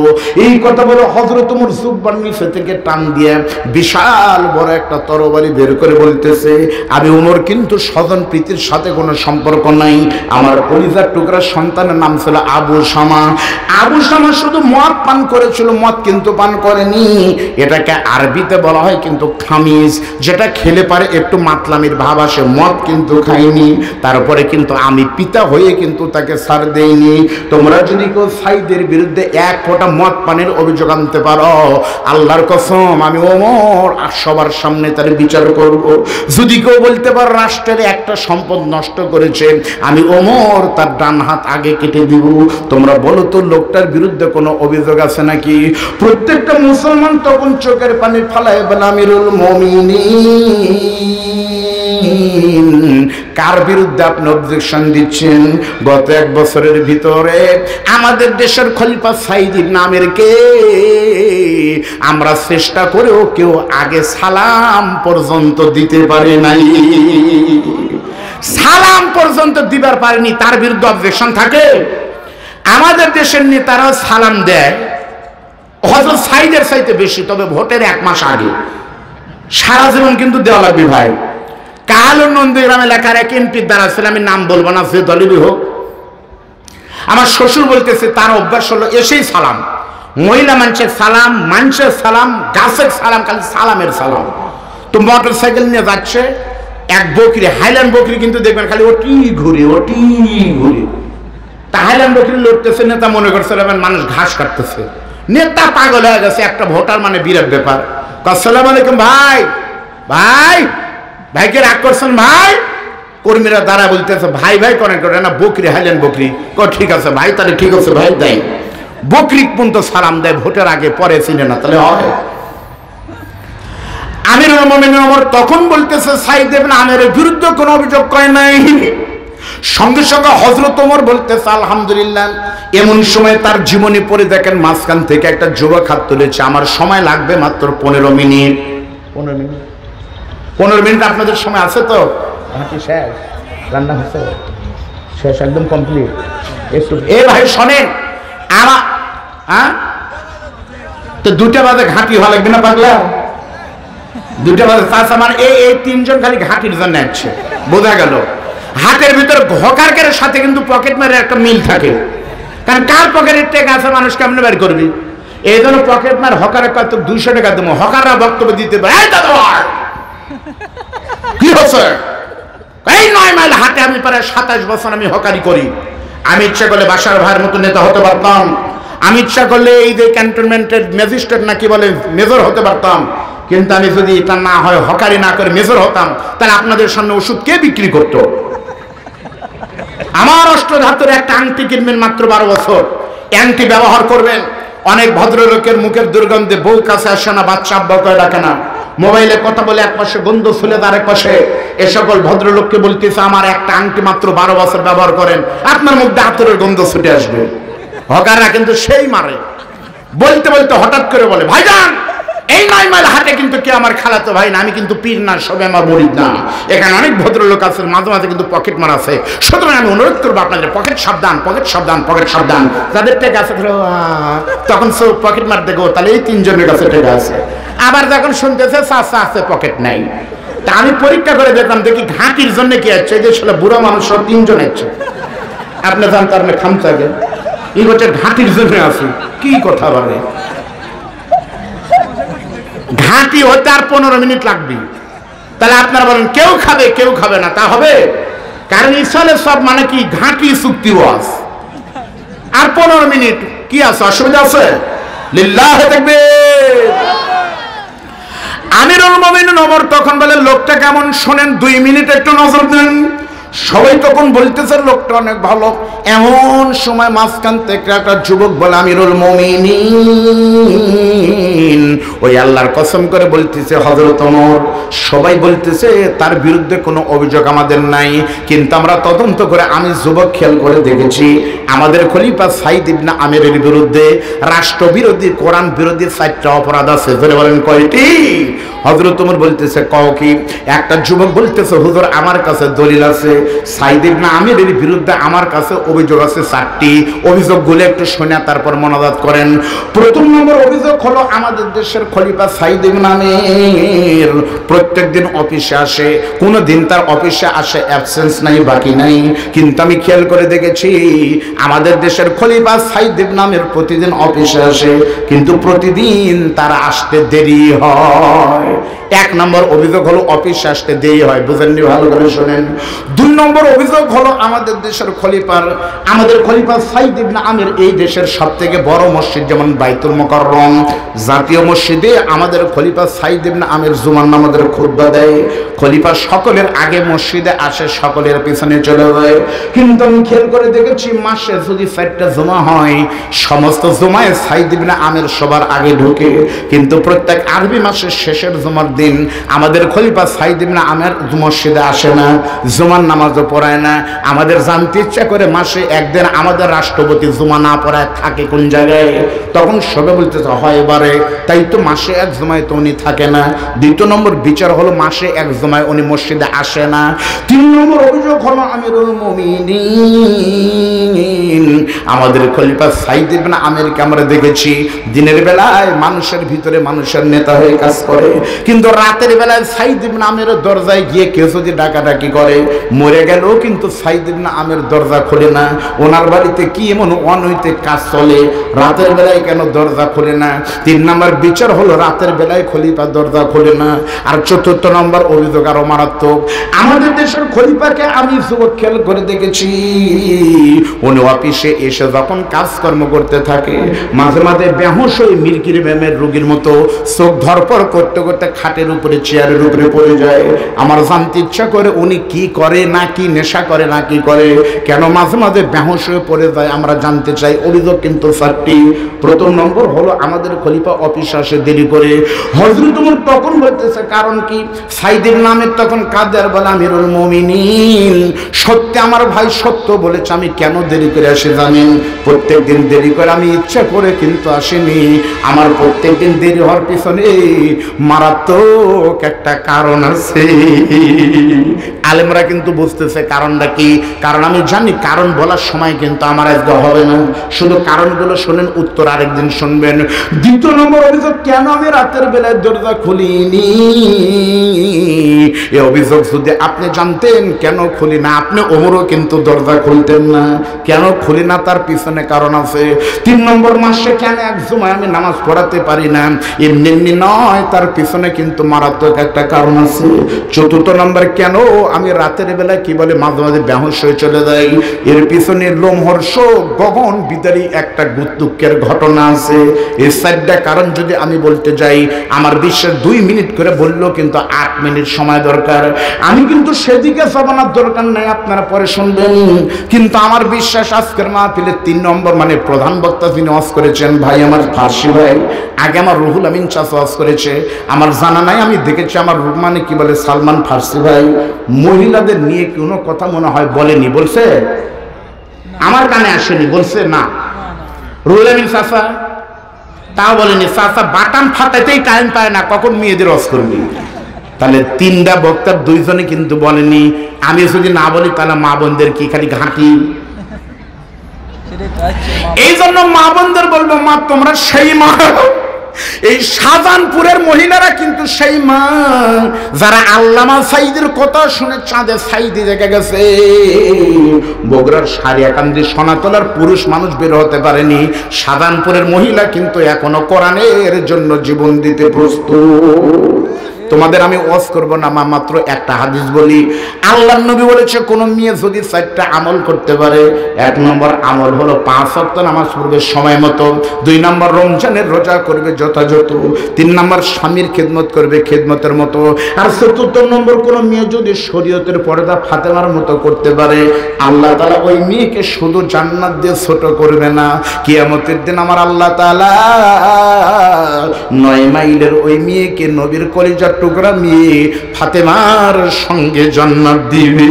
এই কথা বলে হযরত ওমর জুব্বার নিচে থেকে টান দিয়ে বিশাল বড় একটা তরবারি বের করে বলতেছে, আমি ওমর কিন্তু স্বজন প্রীতির সাথে কোনো সম্পর্ক নাই, আমার কলিজার টুকরা সন্তানের নাম ছিল আবু শামা। আবু শামা শুধু মদ পান করেছিল, মদ কিন্তু পান করেনি। এটাকে আরবিতে বলা হয় কিন্তু খামিজ, যেটা খেলে পারে একটু মাতলামির ভাব আসে, মদ কিন্তু খাইনি। তারপরে কিন্তু আমি পিতা হয়ে কিন্তু তাকে ছাড় দেইনি। তোমরা যদি কেউ সাইদের বিরুদ্ধে 1 ফোঁটা মদ পানের অভিযোগ আনতে পারো, আল্লাহর কসম আমি ওমর আর সবার সামনে তার বিচার করব। যদি কেউ বলতে পারো রাষ্ট্রের একটা সম্পদ নষ্ট করেছে, আমি ওমর তার ডান হাত আগে কেটে দিব। তোমরা বলো তো লোকটার বিরুদ্ধে কোনো অভিযোগ আছে নাকি? প্রত্যেকটা মুসলমান তখন চোখের পানি ফালায় বলে, আমিরুল মুমিনিন, কার বিরুদ্ধে আপনি অবজেকশন দিচ্ছেন? গত 1 বছরের ভিতরে আমাদের দেশের খলিফা সাইদ ইবনে আমিরকে আমরা চেষ্টা করেও কেউ আগে সালাম পর্যন্ত দিতে পারে নাই, সালাম পর্যন্ত দিবার পারেনি, তার বিরুদ্ধে অবজেকশন থাকে? আমাদের দেশের নেতারা সালাম দেয় হযরত সাইদের চাইতে বেশি, তবে ভোটের 1 মাস আগে। সারা জীবন কিন্তু দেওয়া লাগবে ভাই। কাল নন্দীগ্রাম এলাকার এক এমপির দ্বারা ছিল, আমি নাম বলবো না, যে দলেরই হোক, আমার শ্বশুর বলতেছে তার অভ্যাস হলো এসেই সালাম, মহিলা মানুষের সালাম, মানুষের সালাম, গাছের সালাম, খালি সালামের সালাম। তো মোটর সাইকেল নিয়ে যাচ্ছে, এক বকরি, হাইল্যান্ড বকরি কিন্তু দেখবেন খালি ওটি ঘুরে তা হাইল্যান্ড বকরি লড়তেছে, নেতা মনে করছে মানুষ ঘাস কাটতেছে, নেতা পাগল হয়ে গেছে। একটা ভোটার মানে বিরাট ব্যাপার। আসসালামু আলাইকুম ভাই, ভাইকে রাগ করছেন ভাই? কর্মীরা দ্বারা বলতেছে, ভাই করেন করে না, বকরি, হাইল্যান্ড বকরি। ঠিক আছে ভাই, তাহলে ঠিক আছে ভাই, দেয় বকরি পর্যন্ত সালাম দেয়, ভোটের আগে পরে চিনে না, তাহলে হয়? আমিরুল মুমিনিন ওমর তখন বলতেছে, সাইদ ইবনে আমিরের বিরুদ্ধে কোনো অভিযোগ করে নাই। সঙ্গে সঙ্গে হযরত ওমর বলতেছে, আলহামদুলিল্লাহ। এমন সময় তার জীবনী পড়ে দেখেন, মাঝখান থেকে একটা যুবক হাত তুলেছে, আমার সময় লাগবে মাত্র 15 মিনিট। 15 মিনিট আপনাদের সময় আছে তো? শেষ, রান্না হচ্ছে, শেষ একদম কমপ্লিট। এ ভাই শোনেন, আমার হ্যাঁ তো 2টা বাজে ঘাঁটি হওয়া লাগবে না পাগলা? 2টা বাজে চাচা মানে এই 3জন খালি ঘাঁটির জন্য আসছে, বোঝা গেল। হাতের ভিতরে হকারের সাথে কিন্তু পকেট মারের একটা মিল থাকে, কারণ কার পকেটের টাকা আছে মানুষ কেমনে বের করবি, এই জন্য পকেট মার হকারের কত 200 টাকা দেবো, হকাররা বক্তব্য দিতে পারে কি হচ্ছে। এই 9 মাইল হাতে আমি প্রায় 27 বছর আমি হকারি করি। আমি ইচ্ছা করলে বাসার ভাইয়ের মতো নেতা হতে পারতাম, আমি ইচ্ছা করলে এই যে ক্যান্টনমেন্টের ম্যাজিস্ট্রেট নাকি বলে মেজর হতে পারতাম, কিন্তু আমি যদি এটা না হয় হকারি না করে মেজর হতাম, তাহলে আপনাদের সামনে ওষুধ কে বিক্রি করতো? আমার অষ্টধাতুর একটা আংটি কিনবেন মাত্র 12 বছর, আংটি ব্যবহার করবেন। অনেক ভদ্রলোকের মুখের দুর্গন্ধে বউ কাছে আসে না, বাচ্চা আব্বা করে ডাকে না, মোবাইলে কথা বলে এক পাশে গন্ধ ফুলে আরেক পাশে। এ সকল ভদ্রলোককে বলতেছে আমার একটা আংটি মাত্র 12 বছর ব্যবহার করেন, আপনার মধ্যে আতরের গন্ধ ছুটে আসবে। হকাররা কিন্তু সেই মারে, বলতে বলতে হঠাৎ করে বলে ভাইজান এই 9 মাইল হাটে কিন্তু কে আমার খালাতো ভাই না, আমি কিন্তু পীর না, সবে আমার মুরিদ না। এখানে অনেক ভদ্রলোক আছে, মাঝে মাঝে কিন্তু পকেট মার আছে, সুতরাং আমি অনুরোধ করবো আপনাদের পকেট সাবধান, পকেট সাবধান, পকেট সাবধান। যাদের টেকা আছে তখন সব পকেট মার দেখো, তাহলে এই 3জনের কাছে টেকা আছে। আবার যখন শুনতেছে চাচা আছে পকেট নাই, তা আমি পরীক্ষা করে দেখলাম, দেখি ঘাঁটির জন্য কি আছে, এই যে সেটা বুড়ো মানুষ সব 3জন আছে। আপনি জান তার মানে খামচাগে এই হচ্ছে ঘাঁটির জন্য আছে, কি কথা বলে। ঘাঁটি হতে আর 15 মিনিট লাগবে, তাহলে আপনারা বলেন কেউ খাবে কেউ খাবে না, তা হবে? কারণ ইসলামের সব মানে কি ঘাঁটি চুক্তি ওয়াজ, আর 15 মিনিট কি আছে, অসুবিধা আছে? লিল্লাহি তাকবীর। আমিরুল মুমিনিন ওমর তখন বলে লোকটা কেমন শোনেন, 2 মিনিট একটু নজর দেন। সবাই তখন বলতেছে লোকটা অনেক ভালো। এমন সময় মাঝখান থেকে একটা যুবক বলে আমিরুল মুমিনিন, ওই আল্লাহর কসম করে বলতেছে হযরত ওমর, সবাই বলতেছে তার বিরুদ্ধে কোনো অভিযোগ আমাদের নাই, কিন্তু আমরা তদন্ত করে আমি যুবক খেয়াল করে দেখেছি আমাদের খলিফা সাইদ ইবনে আমিরের বিরুদ্ধে রাষ্ট্রবিরোধী কোরআন বিরোধী 4টা অপরাধ আছে। ধরে বলেন কয়টি? হযরত ওমর বলতেছে কও কি? একটা যুবক বলতেছে হুজুর আমার কাছে দলিল আছে, সাইদ ইবনে আমিরের বিরুদ্ধে আমার কাছে অভিযোগ আছে 4টি। অভিযোগগুলো একটু শুনে তারপর মনোজাত করেন। প্রথম নম্বর অভিযোগ হলো আমাদের দেশের খলিফা সাইদ ইবনে আমির প্রত্যেকদিন অফিসে আসে, কোনো দিন তার অফিসে আসে অ্যাবসেন্স নাই, বাকি নাই। কিন্তু আমি খেয়াল করে দেখেছি আমাদের দেশের খলিফা সাইদ ইবনে আমির প্রতিদিন অফিসে আসে, কিন্তু প্রতিদিন তার আসতে দেরি হয়। 1 নম্বর অভিযোগ হলো অফিসে আসতে দেরি হয়, বুঝেননি? ভালো করে শোনেন। 2 নম্বর অভিযোগ হলো আমাদের দেশের আমাদের খলিফা সাইদ ইবনে আমির এই দেশের সবথেকে বড় মসজিদ যেমন বাইতুল মুকাররম জাতীয় মসজিদে আমাদের খলিফা সাইদ ইবনে আমির জুমার নামাজের খুতবা দেয়। খলিফা সকলের আগে মসজিদে আসে, সকলের পিছনে চলে যায়। কিন্তু আমি খেয়াল করে দেখেছি মাসে যদি 4টা জুমা হয়, সমস্ত জুমায় সাইদ ইবনে আমির সবার আগে ঢোকে, কিন্তু প্রত্যেক আরবি মাসের শেষের জুমার দিন আমাদের খলিফা সাইদ ইবনে আমির মসজিদে আসে না, জুমার নামাজও পড়ায় না। আমাদের জানতে ইচ্ছা করে মাসে একদিন আমাদের রাষ্ট্রপতি জুমা না পড়ায় থাকে কোন জায়গায়? তখন সবে বলতেছে হয় এবারে, তাই তো মাসে 1 জুমায় তো উনি থাকে না। 2 নম্বর বিচার হলো মাসে 1 জুমায় উনি মসজিদে আসে না। 3 নম্বর অভিযোগ হলো আমিরুল মুমিনিন আমাদের খলিফা সাইদ ইবনে আমিরকে আমরা দেখেছি দিনের বেলায় মানুষের ভিতরে মানুষের নেতা হয়ে কাজ করে, কিন্তু রাতের বেলায় সাইদ ইবনে আমিরের দরজায় গিয়ে কেউ যদি ডাকাডাকি করে, মরে গেল কিন্তু সাইদ ইবনে আমির দরজা খোলে না। ওনার বাড়িতে কি এমন অনৈতিক কাজ চলে, রাতের বেলায় কেন দরজা খোলে না? 3 নম্বর বিচার হলো রাতের বেলায় খলিফা দরজা খোলে না। আর 4র্থ নম্বর অভিযোগ আরো মারাত্মক, আমাদের দেশের খলিফাকে আমি যুবক খেয়াল করে দেখেছি উনি অফিসে এসে যখন কাজকর্ম করতে থাকে মাঝে মাঝে বেহুশ হয়ে মিরকির ব্যায়ামের রোগীর মতো চোখ ধরপড় করতে করতে খাটের উপরে চেয়ারের উপরে পড়ে যায়। আমার জানতে ইচ্ছা করে উনি কি করে, না কি নেশা করে, না কি করে, কেন মাঝে মাঝে বেহুশ হয়ে পড়ে যায় আমরা জানতে চাই। অভিযোগ কিন্তু 4টি। প্রথম নম্বর হলো আমাদের খলিফা অফিসে আসে দেরি করে। হযরত ওমর তখন বলতেছে কারণ কি? সাইদের নামে তখন কাদের বলে আমিরুল মুমিনিন, সত্যি আমার ভাই সত্য বলেছে, আমি কেন দেরি করে আসি জানেন? প্রত্যেকদিন দেরি করে আমি ইচ্ছা করে কিন্তু আসেনি, আমার প্রত্যেকদিন দেরি হওয়ার পিছনে মারাত্মক একটা কারণ আছে। আলেমরা কিন্তু বুঝতেছে কারণটা কি। কারণ আমি জানি কারণ বলার সময় কিন্তু আমার আজকে হবে না, শুধু কারণগুলো শোনেন, উত্তর আরেকদিন শুনবেন। দ্বিতীয় নম্বর অভিযোগ, কেন আমি রাতের বেলায় দরজা খুলিনি। এই অভিযোগ যদি আপনি জানতেন কেন খুলি না, আপনি ওমরও কিন্তু দরজা খুলতেন না। কেন খুলি না তার পিছনে কারণ আছে। 3 নম্বর, মাসে কেন এক জুমায় আমি নামাজ পড়াতে পারি না, এমনি এমনি নয়, তার পিছনে কিন্তু মারাত্মক একটা কারণ আছে। 4র্থ নম্বর, কেন আমি রাতের বেলায় কি বলে মাঝে মাঝে বেহুশ হয়ে চলে যাই, এর পিছনে লোমহর্ষক গগন বিদারী একটা দুঃখের ঘটনা আছে। এই 4টা কারণ যদি আমি বলতে যাই, আমার বিশ্বাস 2 মিনিট করে বললেও কিন্তু 8 মিনিট সময় দরকার। আমি কিন্তু সেদিকে যাবার দরকার নাই, আপনারা পরে শুনবেন। কিন্তু আমার বিশ্বাস আজকের মাহফিলে 3 নম্বর মানে প্রধান বক্তা যিনি ওয়াজ করেছেন, ভাই আমার ফার্সি ভাই, আগে আমার রুহুল আমিন চাচা ওয়াজ করেছে, আমার জানা নাই, আমি দেখেছি আমার মানে কি বলে সালমান ফার্সি ভাই মহিলাদের নিয়ে কোনো কথা মনে হয় বলেনি, বলছে আমার কানে আসেনি, বলছে না রুহুল আমিন চাচা তাও বলেনি। চাচা বাটাম ফাটাইতেই টাইম পায় না, কখন মেয়েদের ওয়াজ করবি। তাহলে 3টা বক্তার 2 জনে কিন্তু বলেনি। আমি যদি না বলি তাহলে মা বোনদের কি খালি ঘাঁটি। এই জন্য মা বোনদের বলবো, মা তোমরা সেই মা, এই শাহজাহানপুরের মহিলারা কিন্তু সেই মা যারা আল্লামা সাইদের কথা শুনে চাঁদে সাইদে দেখে গেছে। বগুড়ার সারিয়াকান্দি সোনাতলার পুরুষ মানুষ বের হতে পারেনি, শাহজাহানপুরের মহিলা কিন্তু এখনো কোরআনের জন্য জীবন দিতে প্রস্তুত। তোমাদের আমি ওয়াজ করব না, মাত্র একটা হাদিস বলি। আল্লাহর নবী বলেছে কোন মেয়ে যদি 4টা আমল করতে পারে, 1 নম্বর আমল হলো 5 ওয়াক্ত নামাজ পড়বে সময় মতো, 2 নম্বর রমজানের রোজা করবে যথাযথ, 3 নম্বর স্বামীর খেদমত করবে খেদমতের মতো, আর 4র্থ নম্বর কোন মেয়ে যদি শরীয়তের পর্দা ফাতেমার মতো করতে পারে, আল্লাহ তাআলা ওই মেয়েকে শুধু জান্নাত দিয়ে ছোট করবে না, কিয়ামতের দিন আমার আল্লাহ তাআলা 9 মাইলের ওই মেয়েকে নবীর কলিজার টুকরা মেয়ে ফাতেমার সঙ্গে জান্নাত দিবে।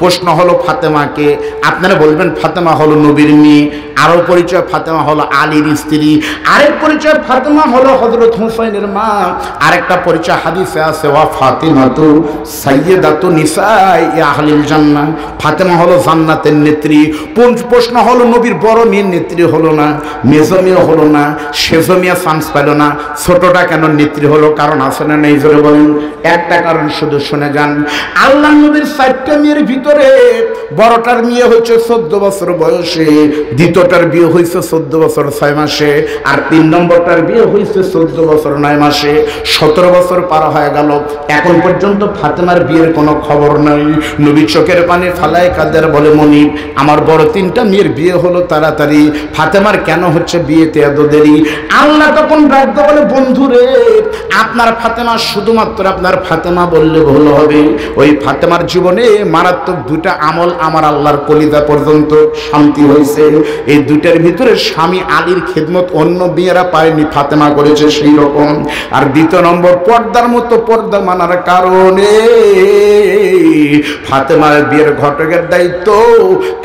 প্রশ্ন হলো ফাতেমাকে, আপনারা বলবেন ফাতেমা হলো নবীর মেয়ে, আরো পরিচয় ফাতেমা হলো আলীর স্ত্রী, আরেক পরিচয় ফাতেমা হলো হযরত হুসাইনের মা, আরেকটা পরিচয় হাদিসে আছে ওয়া ফাতিমাতু সাইয়্যিদাতু নিসাই আহলিল জান্নাহ, ফাতেমা হলো জান্নাতের নেত্রী। প্রশ্ন হলো নবীর বড় মেয়ের নেত্রী হলো না, মেজো মেয়ে হলো না, সেজো মেয়ে চান্স পেল না, ছোটটা কেন নেত্রী হলো? কারণ আছে না নেই জোরে বলেন? একটা কারণ শুধু শুনে যান। আল্লাহ নবীর 4টা মেয়ের ভিতরে বড়টার বিয়ে হয়েছে 14 বছর বয়সে, দ্বিতীয়টার বিয়ে হয়েছে 14 বছর 6 মাসে, আর 3 নম্বরটার বিয়ে হয়েছে 14 বছর 9 মাসে। 17 বছর পার হয়ে গেল, এখন পর্যন্ত ফাতেমার বিয়ের কোনো খবর নাই। নবী চোখের পানি ফালায় কাদের বলে, মনিব আমার বড় 3টা মেয়ের বিয়ে হলো তাড়াতাড়ি, ফাতেমার কেন হচ্ছে বিয়েতে এত দেরি? আল্লাহ তখন ডাকতে বলে, বন্ধুরে আপনার ফাতেমা, শুধুমাত্র আপনার ফাতেমা বললে ভুল হবে, ওই ফাতেমার জীবনে মারাত্মক 2টা আমল আমার আল্লাহর কলিজা পর্যন্ত শান্তি হয়েছে। এই 2টার ভিতরে স্বামী আলীর খেদমত অন্য মেয়েরা পায়নি, ফাতেমা করেছে সেই রকম। আর 2 নম্বর, পর্দার মতো পর্দা মানার কারণে ফাতেমার বিয়ের ঘটকের দায়িত্ব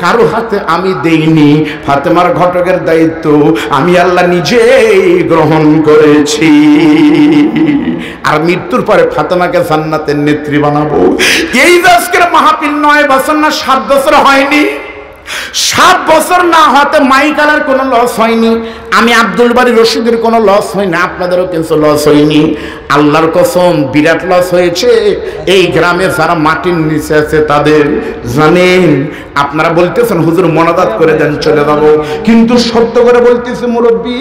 কারো হাতে আমি দেইনি, ফাতেমার ঘটকের দায়িত্ব আমি আল্লাহ নিজেই গ্রহণ করেছি। আর মৃত্যুর পরে ফাতেমাকে জান্নাতের নেত্রী বানাবো। এই আজকের মাহফিল 9 বছর না 7 বছর হয়নি, 7 বছর না হতে মাইকালার কোনো লস হয়নি, আমি আব্দুল বারী রশিদের কোনো লস হয়নি, আপনাদেরও কিছু লস হয়নি। আল্লাহর কসম বিরাট লস হয়েছে এই গ্রামে যারা মাটির নিচে আছে তাদের। জানেন আপনারা বলতেছেন হুজুর মোনাজাত করে দেন চলে যাব, কিন্তু সত্য করে বলতেছি মুরব্বী,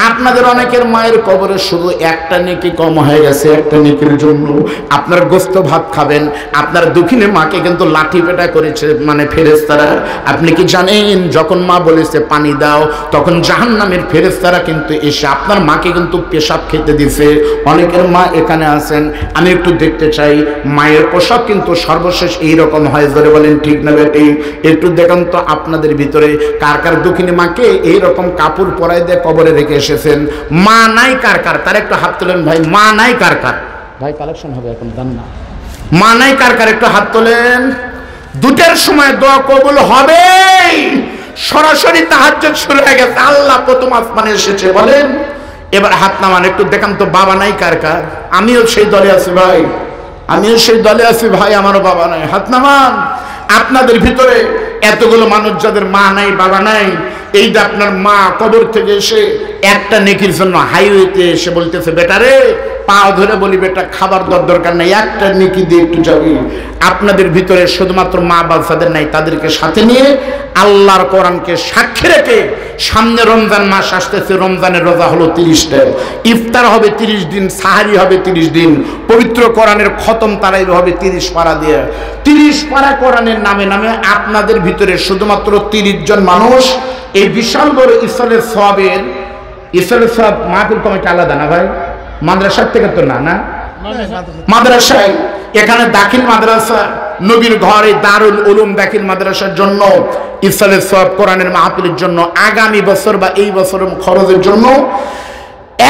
আপনাদের অনেকের মায়ের কবরে শুধু একটা নেকি কম হয়ে গেছে, একটা নেকির জন্য আপনার গোস্ত ভাত খাবেন, আপনার দুঃখিনী মাকে কিন্তু লাঠি পেটা করেছে মানে ফেরেশতারা। আপনি কি জানেন যখন মা বলেছে পানি দাও, তখন জাহান্নামের ফেরেশতারা কিন্তু এসে আপনার মাকে কিন্তু পেশাব খেতে দিছে। অনেকের মা এখানে আছেন, আমি একটু দেখতে চাই মায়ের পোশাক কিন্তু সর্বশেষ এইরকম হয়, জোরে বলেন ঠিক না বেটি? একটু দেখেন তো আপনাদের ভিতরে কার কার দুঃখিনী মাকে এইরকম কাপড় পরাই দিয়ে কবরে রেখে এসেছেন? মা নাই কার কার? তার একটু হাত তোলেন ভাই। মা নাই কার কার? ভাই কালেকশন হবে এখন, জান না? মা নাই কার কার? একটু হাত তোলেন। 2টার সময় দোয়া কবুল হবে, সরাসরি তাহাজ্জুদ শুরু হয়ে গেছে, আল্লাহ প্রথম আসমানে এসেছে বলেন। এবার হাত নামান, একটু দেখান তো বাবা নাই কার কার? আমিও সেই দলে আছি ভাই, আমিও সেই দলে আছি ভাই, আমারও বাবা নাই, হাত নামান। আপনাদের ভিতরে এতগুলো মানুষ যাদের মা নাই বাবা নাই, এই যে আপনার মা কবর থেকে এসে একটা নেকির জন্য হাইওয়েতে এসে বলতেছে বেটারে পা ধরে বলি বেটা খাবার দরকার নাই, একটা নেকি দিয়ে একটু যাবি। আপনাদের ভিতরে শুধুমাত্র মা বাচ্চাদের নাই, তাদেরকে সাথে নিয়ে আল্লাহর কোরআনকে সাক্ষী রেখে সামনে রমজান মাস আসতেছে, রমজানের রোজা হলো 30টা, ইফতার হবে 30 দিন, সাহারি হবে 30 দিন, পবিত্র কোরআনের খতম তারাইব হবে 30 পারা দিয়ে। 30 পারা কোরআনের নামে নামে আপনাদের ভিতরে শুধুমাত্র 30 জন মানুষ এই বিশাল বড় ইসলের সওয়াবের, ইসলের সওয়াব মাহফিল কমিটি আলাদা না ভাই, মাদ্রাসার থেকে তো না, মাদ্রাসায় এখানে দাখিল মাদ্রাসা নবীর ঘরে দারুল উলুম দাখিল মাদ্রাসার জন্য ইসলের সওয়াব কোরআনের মাহফিলের জন্য আগামী বছর বা এই বছর খরচের জন্য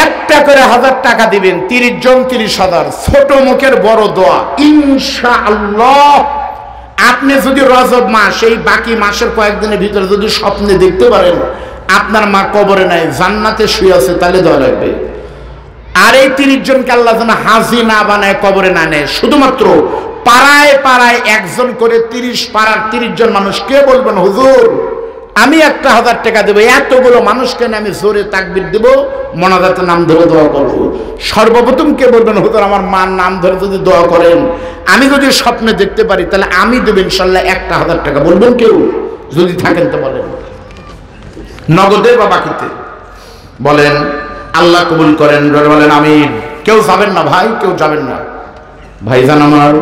একটা করে 1000 টাকা দিবেন, 30 জন 30,000, ছোট মুখের বড় দোয়া ইনশাআল্লাহ। আপনি যদি রজব মাস এই বাকি মাসের কয়েকদিনের ভিতরে যদি স্বপ্নে দেখতে পারেন আপনার মা কবরে নাই জান্নাতে শুয়ে আছে, তাহলে দেওয়া লাগবে। আর এই 30 জনকে আল্লাহ যেন হাজি না বানায়, কবরে না নেয়, শুধুমাত্র পাড়ায় পাড়ায় একজন করে 30 পাড়ার 30 জন মানুষ কে বলবেন হুজুর আমি একটা 1000 টাকা দেবো, এতগুলো মানুষকে আমি জোরে তাকবীর দেব, মোনাজাতের নাম ধরে দোয়া করবো। সর্বপ্রথম কে বলবেন হুজুর আমার মার নাম ধরে যদি দোয়া করেন আমি যদি স্বপ্নে দেখতে পারি তাহলে আমি দেবো ইনশাল্লাহ একটা 1000 টাকা। বলবেন কেউ? যদি থাকেন তো বলেন, নগদে বা বাকিতে বলেন। আল্লাহ কবুল করেন, বলেন আমিন। কেউ যাবেন না ভাই, কেউ যাবেন না ভাইজান, আমার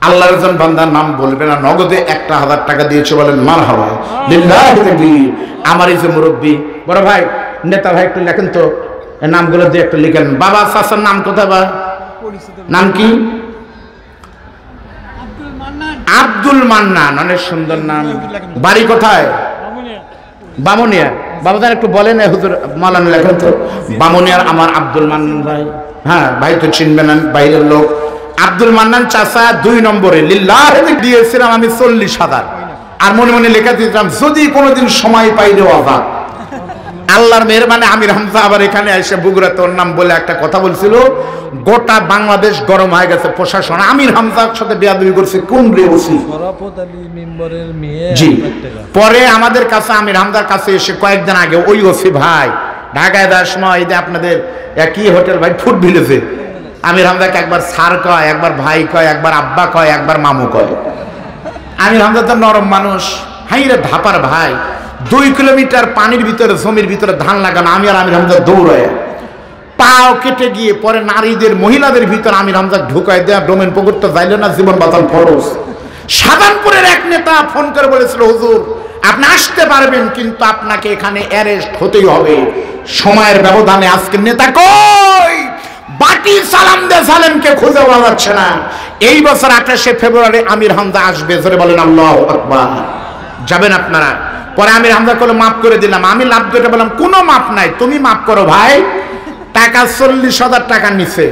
আল্লাহর জন বান্দার নাম বলবে না, নগদে একটা 1000 টাকা দিয়েছে, বলেন মারহাবা লিল্লাহি তাকবীর। আমার এই যে মুরব্বী বড় ভাই নেতা ভাই একটু লেখেন তো, এই নামগুলো দিয়ে একটু লিখেন। বাবা চাচার নাম কোথায়? বা নাম কি? আব্দুল মান্নান, অনেক সুন্দর নাম। বাড়ি কোথায়? বামুনিয়া। বাবা একটু বলেন হুজুর মাওলানা লেখেন তো, বামুনিয়ার আমার আব্দুল মান্নান ভাই। হ্যাঁ ভাই তো চিনবেন, বাইরের লোক। আব্দুল মান্নান চাচা 2 নম্বরে লিল্লাহি দিয়েছিলাম আমি 40,000, আর মনে মনে লেখা দিয়েছিলাম যদি কোনোদিন সময় পাই দেওয়া ভাগ। আল্লাহর মেহরবানি আমির হামজা আবার এখানে এসে বগুড়া তোর নাম বলে একটা কথা বলছিল, গোটা বাংলাদেশ গরম হয়ে গেছে প্রশাসন আমির হামজার সাথে বেয়াদবি করছে। কোন রে ওসি? জি। পরে আমাদের কাছে আমির হামজার কাছে এসে কয়েকদিন আগে ওই ওসি ভাই ঢাকায় যাওয়ার সময় এই যে আপনাদের কি হোটেল ভাই ফুড ভিলেজে আমির হামজাকে একবার স্যার কয়, একবার ভাই কয়, একবার আব্বা কয়, একবার মামু কয়। আমির হামজা তো নরম মানুষ, হাই রে ধাপার ভাই 2 কিলোমিটার পানির ভিতরে জমির ভিতরে ধান লাগানো, আমি আর আমির হামজা দৌড়ায় পাও কেটে গিয়ে পরে নারীদের মহিলাদের ভিতরে আমির হামজা ঢুকায় দেয়া ডোমেন পুকুরটা যাইলে না জীবন বাঁচান ফরজ। সাধারণপুরের এক নেতা ফোন করে বলেছিল হুজুর আপনি আসতে পারবেন কিন্তু আপনাকে এখানে অ্যারেস্ট হতেই হবে। সময়ের ব্যবধানে আজকে নেতা কই? বাটি সালাম দে সালেমকে খুঁজে পাওয়া যাচ্ছে না। এই বছর 28শে ফেব্রুয়ারি আমির হামজা আসবে, জোরে বলেন আল্লাহু আকবার। যাবেন আপনারা? পরে আমির হামজা কল মাফ করে দিলাম। আমি লাভ ধরে বললাম কোনো মাফ নাই, তুমি মাফ করো ভাই। টাকা 40,000 টাকা নিছে,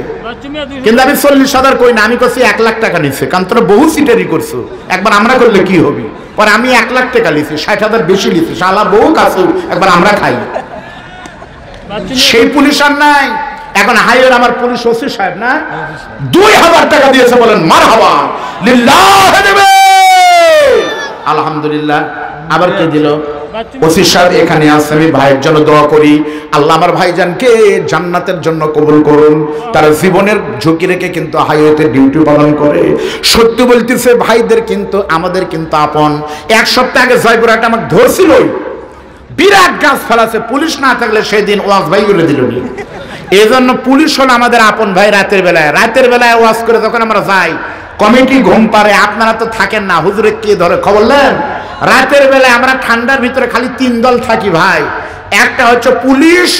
কিন্তু আমি 40,000 কই না, আমি কইছি 1 লাখ টাকা নিছে, কারণ তোরা বহু সিটারি করছো, একবার আমরা করলে কি হবে। পরে আমি 1 লাখ টাকা লিছি, 60,000 বেশি লিছি, শালা বহু কাছে একবার আমরা খাই। সেই পুলিশ আর নাই এখন, হাইওয়ের আমার পুলিশ ওসি সাহেব না 2000 টাকা দিয়েছে, বলেন মারহাবা লিল্লাহি দেবে আলহামদুলিল্লাহ। আবার কে দিল? ওসি সাহেব এখানে আছে, আমি ভাইয়ের জন্য দোয়া করি আল্লাহ আমার ভাইজানকে জান্নাতের জন্য কবুল করুন। তারা জীবনের ঝুঁকি রেখে কিন্তু হাইওয়েতে ডিউটি পালন করে। সত্যি বলতেছে ভাইদের কিন্তু আমাদের কিন্তু আপন। 1 সপ্তাহ আগে জয়পুরহাটে আমাকে ধরছিল, বিরাট গাছ ফেলাছে, পুলিশ না থাকলে সেদিন ওয়াজ ভাই বলে দিল। এই জন্য পুলিশ হলো আমাদের আপন ভাই। রাতের বেলায় ওয়াজ করে যখন আমরা যাই কমিটি ঘুম পারে, আপনারা তো থাকেন না, হুজুরে কে ধরে খবর নেন। রাতের বেলায় আমরা ঠান্ডার ভিতরে খালি 3 দল থাকি ভাই, একটা হচ্ছে পুলিশ,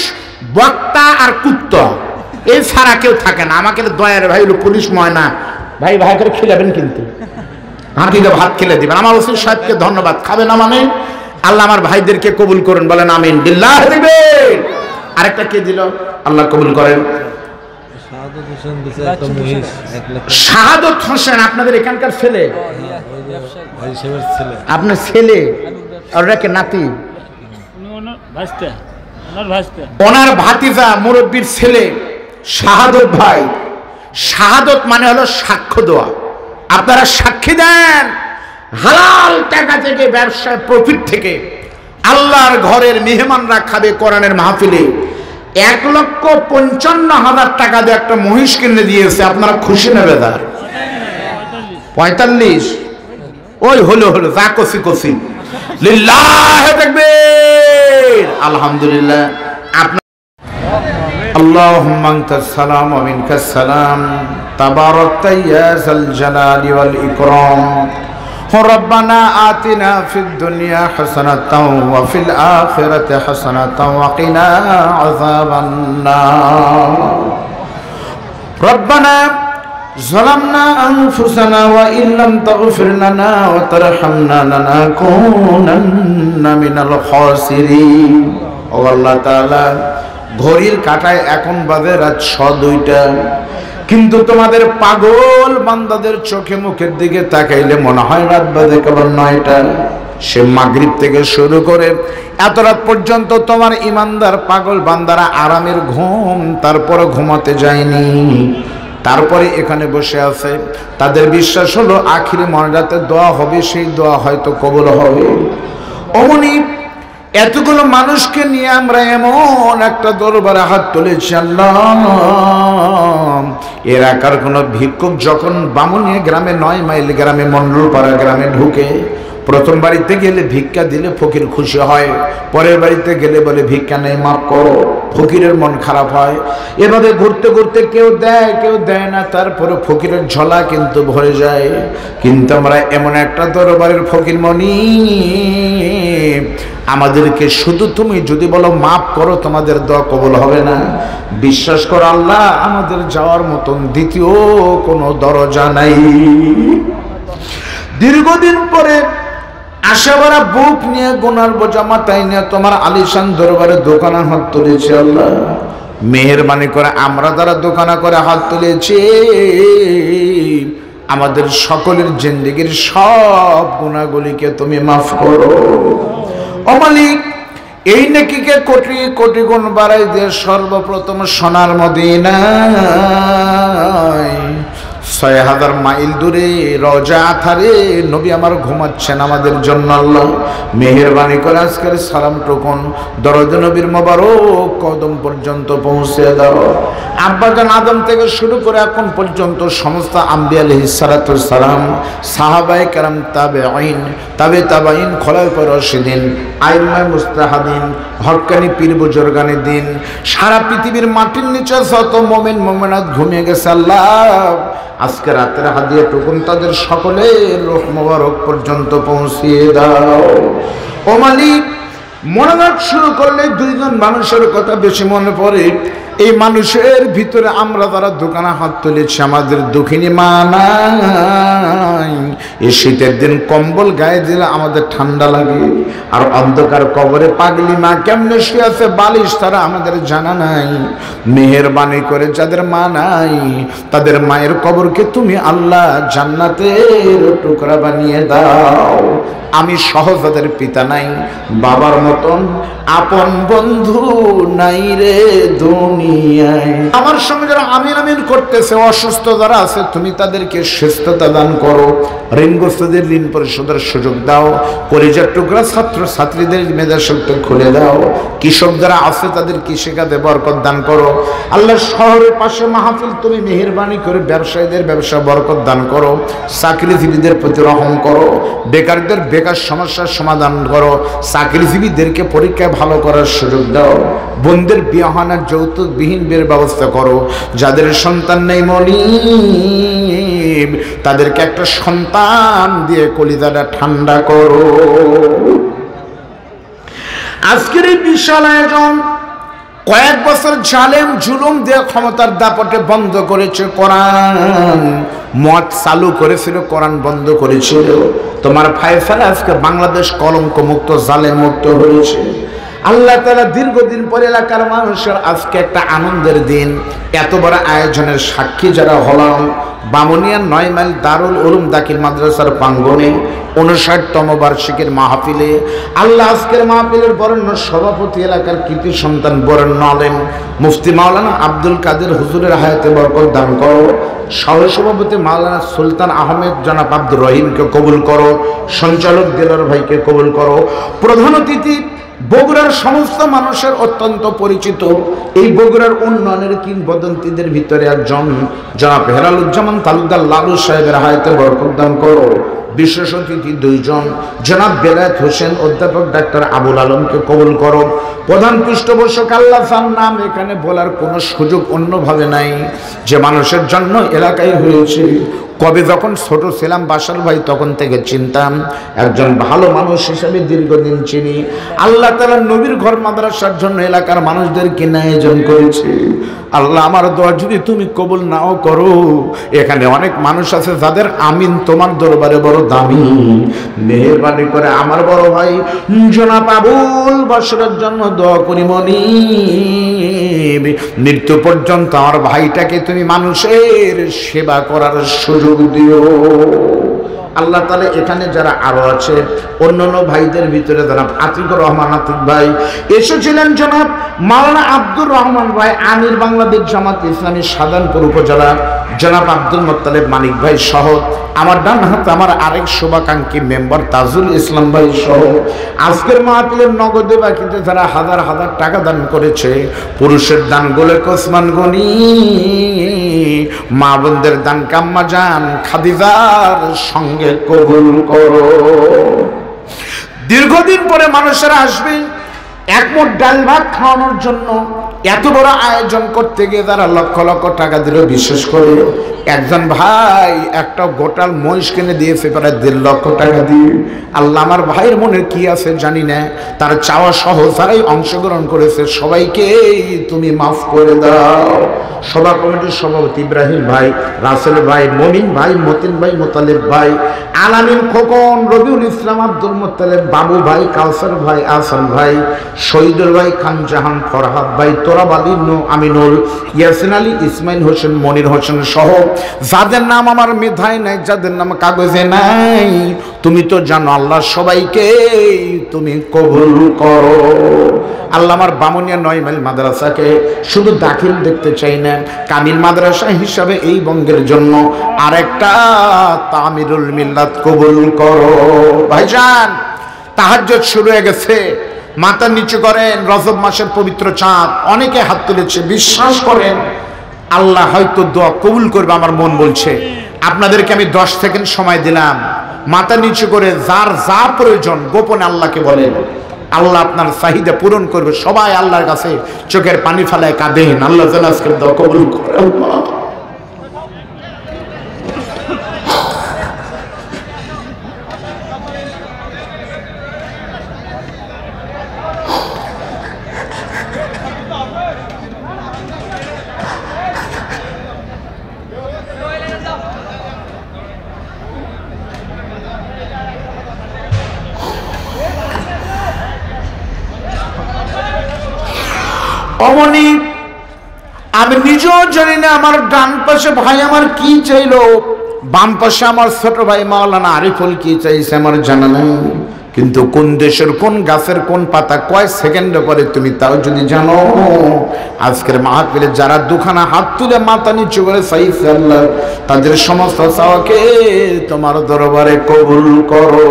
বক্তা আর কুত্তা, এই ছাড়া কেউ থাকে না। আমাকে দয়ার ভাই হলো পুলিশ ময়না ভাই, ভাই করে খেলাবেন কিন্তু হাঁটিতে ভাত খেলে দিবেন। আমার ওসি সাহেবকে ধন্যবাদ। খাবে না মানে আল্লাহ আমার ভাইদেরকে কবুল করুন, বলেন আমিন বিল্লাহি দিবে। আরেকটা কে দিল? আল্লাহ কবুল করেন। শাহাদত হোসেন আপনাদের এখানকার ছেলে? আপনার ছেলে? ওরা কে নাতি? ওনার ভাতিজা মুরব্বীর ছেলে শাহাদত ভাই শাহাদত মানে হলো সাক্ষ্য দেওয়া। আপনারা সাক্ষী দেন হালাল টাকা থেকে, ব্যবসায় প্রফিট থেকে আল্লাহর ঘরের মেহমানরা খাবে কোরআনের মাহফিলে। 1,55,000 টাকা দিয়ে একটা মহিষ কিনে দিয়েছে, আপনারা খুশি না বেদার? 45 ওই হলো যা কষি কষি লিল্লাহি তাকবীর আলহামদুলিল্লাহ। আপনার আল্লাহুম্মা আনতাস সালাম ওয়া মিনকাস সালাম তাবারাকতা ইয়া যাল জালালি ওয়াল ইকরাম। ربنا آتنا في الدنيا حسنة وفي الآخرة حسنة وقنا عذاب النار. ربنا ظلمنا أنفسنا وإن لم تغفر لنا وترحمنا لنكونن من الخاسرين. ও আল্লাহ তাআলা, ঘড়ির কাঁটায় এখন বাজে রাত 2:02, কিন্তু তোমাদের পাগল বান্দাদের চোখে মুখের দিকে তাকাইলে মনে হয় রাত বাজে কেবল 9টা। সে মাগরিব থেকে শুরু করে এত রাত পর্যন্ত তোমার ইমানদার পাগল বান্দারা আরামের ঘুম তারপরে ঘুমাতে যায়নি, তারপরে এখানে বসে আছে। তাদের বিশ্বাস হলো আখিরি মনাজাতে দোয়া হবে, সেই দোয়া হয়তো কবুল হবে। অমনি এতগুলো মানুষকে নিয়ে আমরা এমন একটা দরবারে হাত তুলেছি আল্লাহ, এর আকার কোনো ভিক্ষুক যখন বামুনিয়া গ্রামে 9 মাইল গ্রামে মন্ডলপাড়া গ্রামে ঢুকে, প্রথম বাড়িতে গেলে ভিক্ষা দিলে ফকির খুশি হয়, পরের বাড়িতে গেলে বলে ভিক্ষা নেই মাফ করো, ফকিরের মন খারাপ হয়। এভাবে ঘুরতে ঘুরতে কেউ দেয় কেউ দেয় না, তারপরে ফকিরের ঝোলা কিন্তু ভরে যায়। কিন্তু আমরা এমন একটা দরবারের ফকির মনি, আমাদেরকে শুধু তুমি যদি বলো মাফ করো তোমাদের দোয়া কবুল হবে না। বিশ্বাস করো আল্লাহ, আমাদের যাওয়ার মতন দ্বিতীয় কোনো দরজা নাই। দীর্ঘদিন পরে আশাবারা বুক নিয়ে গোনার বোঝা মাথায় নিয়ে তোমার আলিশান দরবারে দোকানে হাত তুলেছি আল্লাহ, মেহেরবানি করে আমরা যারা দোকানা করে হাত তুলেছি আমাদের সকলের জিন্দেগির সব গুনাহগুলিকে তুমি মাফ করো। ও মালিক, এই নেকিকে কোটি কোটি গুণ বাড়াই দিয়ে সর্বপ্রথম সোনার মদিনায় 6000 মাইল দূরে রওজা আথারে নবী আমার ঘুমাচ্ছেন আমাদের জন্য আল্লাহ মেহেরবানি করে আজকের সালাম টুকুন দরদ নবীর মোবারক কদম পর্যন্ত পৌঁছে দাও। আব্বাজান আদম থেকে শুরু করে এখন পর্যন্ত সমস্ত আম্বিয়া আলাইহিস সালাতুস সালাম, সাহাবায়ে কেরাম, তাবেঈন, তাবে তাবেঈন, খোলাফায়ে রাশিদিন, আইম্মায়ে মুজতাহিদিন, হক্কানি পীর বুজুর্গানে দিন, সারা পৃথিবীর মাটির নিচে যত মুমিন মুমিনাত ঘুমিয়ে গেছে আল্লাহ, আজকে রাতের হাদিয়া টুকুন তাদের সকলের রূহ মোবারক পর্যন্ত পৌঁছিয়ে দাও। ও মালিক, মনোনাথ শুরু করলে 2জন মানুষের কথা বেশি মনে পড়ে। এই মানুষের ভিতরে আমরা যারা দোকানে হাত তুলেছি আমাদের দুঃখিনী মা নাই। এই শীতের দিন কম্বল গায়ে দিলে আমাদের ঠান্ডা লাগে, আর অন্ধকার কবরে পাগলি মা কেমনে শুয়ে আছে বালিশ তারা আমাদের জানা নাই। মেহেরবানি করে যাদের মা নাই তাদের মায়ের কবরকে তুমি আল্লাহ জান্নাতের টুকরা বানিয়ে দাও। আমি সহ যাদের পিতা নাই, বাবার মতন আপন বন্ধু নাই রে দুনিয়ায়, আমার সঙ্গে যারা আমিন আমিন করতেছে, অসুস্থ যারা আছে তুমি তাদেরকে সুস্থতা দান করো, ঋণগ্রস্তদের ঋণ পরিশোধের সুযোগ দাও, কলিজার টুকরা ছাত্র ছাত্রীদের মেধা শক্তি খুলে দাও, কৃষক যারা আছে তাদের কৃষিকাজে বরকত দান করো আল্লাহ। শহরের পাশে মাহফিল তুমি মেহেরবানি করে ব্যবসায়ীদের ব্যবসা বরকত দান করো, চাকরিজীবীদের প্রতি রহম করো, বেকারদের বেকার সমস্যার সমাধান করো, চাকরিজীবীদেরকে পরীক্ষায় ভালো করার সুযোগ দাও, বোনদের বিয়ে হয় না যৌতুকবিহীন বিয়ের ব্যবস্থা করো, যাদের সন্তান নেই মনি তাদেরকে একটা সন্তান দিয়ে কলিজাটা ঠান্ডা করো। আজকের এই বিশাল আয়োজন কয়েক বছর জালেম জুলুম দিয়ে ক্ষমতার দাপটে বন্ধ করেছে কোরআন, মদ চালু করেছিল কোরআন বন্ধ করেছিল। তোমার ফায়সালা আজকে বাংলাদেশ কলঙ্ক মুক্ত জালেম মুক্ত হয়েছে। আল্লাহ তাআলা দীর্ঘদিন পরে এলাকার মানুষের আজকে একটা আনন্দের দিন, এত বড় আয়োজনের সাক্ষী যারা হলাম, বামুনিয়া 9 মাইল দারুল উলুম দাখিল মাদ্রাসার প্রাঙ্গণে 59তম বার্ষিকীর মাহফিলে আল্লাহ আজকের মাহফিলের বরেণ্য সভাপতি এলাকার কৃতি সন্তান বরেণ্য আলেম মুফতি মাওলানা আব্দুল কাদের হুজুরের হায়াতে বরকত দান করো। সহসভাপতি মাওলানা সুলতান আহমেদ জনাব আব্দুর রহিমকে কবুল করো। সঞ্চালক দিলার ভাইকে কবুল করো। প্রধান অতিথি বগুড়ার সমস্ত মানুষের অত্যন্ত পরিচিত, এই বগুড়ার উন্নয়নের কিংবদন্তিদের ভিতরে একজন জনাব হেলালুজ্জামান তালুকদার লালু সাহেবের হায়াতে বরকত দান করো। বিশেষ অতিথি 2 জন জনাব বেলায়েত হোসেন অধ্যাপক ডাক্তার আবুল আলমকে কবুল করো। প্রধান পৃষ্ঠপোষক আল্লাহ যার নাম এখানে বলার কোনো সুযোগ অন্যভাবে নাই, যে মানুষের জন্য এলাকায় হয়েছে। কবে যখন ছোট ছিলাম বাসার ভাই তখন থেকে চিনতাম, একজন ভালো মানুষ হিসেবে দীর্ঘদিন চিনি। আল্লাহ তাআলা নবীর ঘর মাদ্রাসার জন্য এলাকার মানুষদেরকে আয়োজন করেছে। আল্লাহ আমার দোয়া যদি তুমি কবুল নাও করো, এখানে অনেক মানুষ আছে যাদের আমিন তোমার দরবারে বড় দামি। মেহেরবানি করে আমার বড় ভাই জনাব আবুল বশরের জন্য দোয়া করি মনি, মৃত্যু পর্যন্ত আমার ভাইটাকে তুমি মানুষের সেবা করার সুযোগ দিও। আল্লাহ তাআলা এখানে যারা আরো আছে অন্যান্য ভাইদের ভিতরে জনাব আতিকুর রহমান আতিক ভাই এসেছিলেন, জনাব মাওলানা আব্দুর রহমান ভাই আমির বাংলাদেশ জামাত ইসলামী সাধারণপুর উপজেলা, জনাব আব্দুল মোত্তালেব মানিক ভাই সহ আমার ডান হাতে আমার আরেক শুভাকাঙ্ক্ষী মেম্বার তাজুল ইসলাম ভাই সহ আজকের মাহফিলের নগদে বাকিতে যারা হাজার হাজার টাকা দান করেছে, পুরুষের দান গোলেক ওসমান গনি, মা বোনদের দান কাম্মা জান খাদিজার সঙ্গে কবুল করো। দীর্ঘদিন পরে মানুষেরা আসবে একমুঠ ডাল ভাত খাওয়ানোর জন্য, এত বড় আয়োজন করতে গিয়ে তারা লক্ষ লক্ষ টাকা দিল। বিশেষ করে একজন ভাই একটা গোটাল মহিষ কিনে দিয়েছে প্রায় 1.5 লক্ষ টাকা দিয়ে। আল্লাহ আমার ভাইয়ের মনে কি আছে জানি না, তার চাওয়া সহ যারাই অংশগ্রহণ করেছে সবাইকে তুমি মাফ করে দাও। সভা কমিটির সভাপতি ইব্রাহিম ভাই, রাসেল ভাই, মমিন ভাই, মতিন ভাই, মোতালেব ভাই, আলামিন খোকন, রবিউল ইসলাম, আব্দুল মোত্তালেব, বাবু ভাই, কাউসার ভাই, আসান ভাই, শহীদুল ভাই, খান জাহান, ফরহাদ ভাই, তোরাব আলী, আমিনুল, ইয়াসিন আলী, ইসমাইল হোসেন, মনির হোসেন সহ যাদের নাম আমার মেধায় নাই, যাদের নাম কাগজে নাই, তুমি তো জানো আল্লাহ সবাইকে তুমি কবুল করো। আল্লাহ আমার বামুনিয়া 9 মাইল মাদ্রাসাকে শুধু দাখিল দেখতে চাই না, কামিল মাদ্রাসা হিসাবে এই বঙ্গের জন্য আরেকটা তামিরুল মিল্লাত কবুল করো। ভাইজান তাহাজ্জুদ শুরু হয়ে গেছে, মাথা নিচু করেন, রজব মাসের পবিত্র চাঁদ, অনেকে হাত তুলেছে, বিশ্বাস করেন আল্লাহ হয়তো দোয়া কবুল করবে। আমার মন বলছে আপনাদেরকে আমি 10 সেকেন্ড সময় দিলাম, মাথা নিচু করে যার যা প্রয়োজন গোপনে আল্লাহকে বলেন, আল্লাহ আপনার চাহিদা পূরণ করবে। সবাই আল্লাহর কাছে চোখের পানি ফেলায় কাঁদেন, আল্লাহ যেন আজকের দোয়া কবুল করে। অমনি আমি নিজেও জানি না আমার ডান পাশে ভাই আমার কি চাইলো, বাম পাশে আমার ছোট ভাই মাওলানা আরিফুল কি চাইছে আমার জানা নাই, কিন্তু কোন দেশের কোন গাছের কোন পাতা কয় সেকেন্ডে করে তুমি তাও যদি জানো, আজকের মাহফিলে যারা দুখানা হাত তুলে মাথা নিচু করে চাইছে আল্লাহ তাদের সমস্ত চাওয়াকে তোমার দরবারে কবুল করো।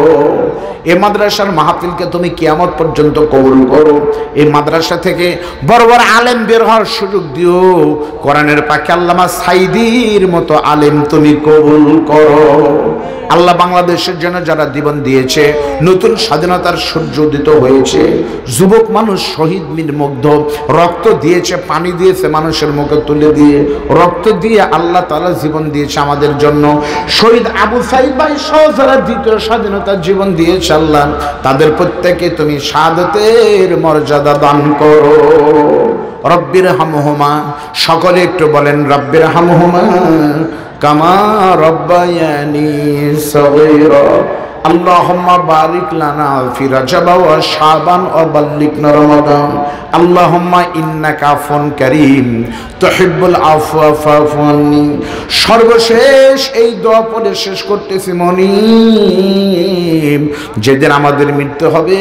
এই মাদ্রাসার মাহফিলকে তুমি কিয়ামত পর্যন্ত কবুল করো। এই মাদ্রাসা থেকে বড় বড় আলেম বের হওয়ার সুযোগ দিও। কোরআনের পাখি আল্লামা সাইদির মতো আলেম তুমি কবুল করো। আল্লাহ বাংলাদেশের জন্য যারা জীবন দিয়েছে, নতুন স্বাধীনতার সূর্য উদিত হয়েছে, যুবক মানুষ শহীদ মুগ্ধ, রক্ত দিয়েছে, পানি দিয়েছে মানুষের মুখে তুলে দিয়ে, রক্ত দিয়ে আল্লাহ তাআলা জীবন দিয়েছে আমাদের জন্য। শহীদ আবু সাইদ ভাই সহ যারা দ্বিতীয় স্বাধীনতার জীবন দিয়েছে আল্লাহ তাদের প্রত্যেকে তুমি শাহাদাতের মর্যাদা দান করো। রব্বির হামহুমা, সকলে একটু বলেন রব্বির হামহুমা কামা রব্বায়ানি সগীরা। আল্লাহুম্মা বারিক লানা ফি রাজাব ওয়া শাবান ওয়া বাল্লিগনা রমাদান আল্লাহুম্মা ইন্নাকা আফুন কারীম তুহিব্বুল আফওয়া ফা'ফু আন্নি। সর্বশেষ এই দোয়া পড়ে শেষ করতেছি মনিব, যেদিন আমাদের মৃত্যু হবে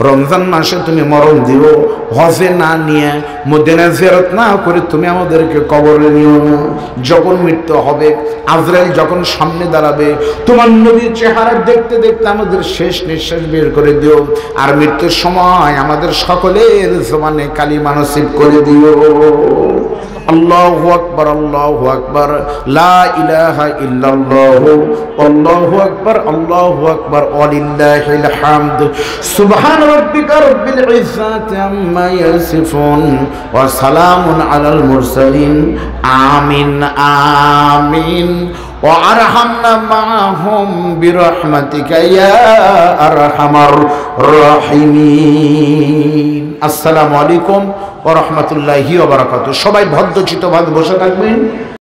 রমজান মাসে তুমি মরণ দিও, হজে না নিয়ে মদিনা জিয়ারত না করে তুমি আমাদেরকে কবরে নিও না। যখন মৃত্যু হবে, আজরাইল যখন সামনে দাঁড়াবে, তোমার নবীর চেহারা দেখতে দেখতে আমাদের শেষ নিঃশ্বাস বের করে দিও। আর মৃত্যুর সময় আমাদের সকলের জবানে কালিমা নসিব করে দিও। আল্লাহু আকবার, আল্লাহু আকবার, লা ইলাহা ইল্লাল্লাহ, আল্লাহু আকবার, আল্লাহু আকবার, ওয়ালিল্লাহিল হামদ। সুবহান রাব্বিকা রাব্বিল ইজ্জাতি আম্মা ইয়াসিফুন ওয়া সালামুন আলাল মুরসালিন। আমিন আমিন। ওয়া আরহামনা মাআহুম বিরহমাতিকা ইয়া আরহামার রাহিমিন। আসসালামু আলাইকুম ওয়া রাহমাতুল্লাহি ওয়া বারাকাতুহু। সবাই ভদ্রচিত্তভাবে বসে থাকবেন।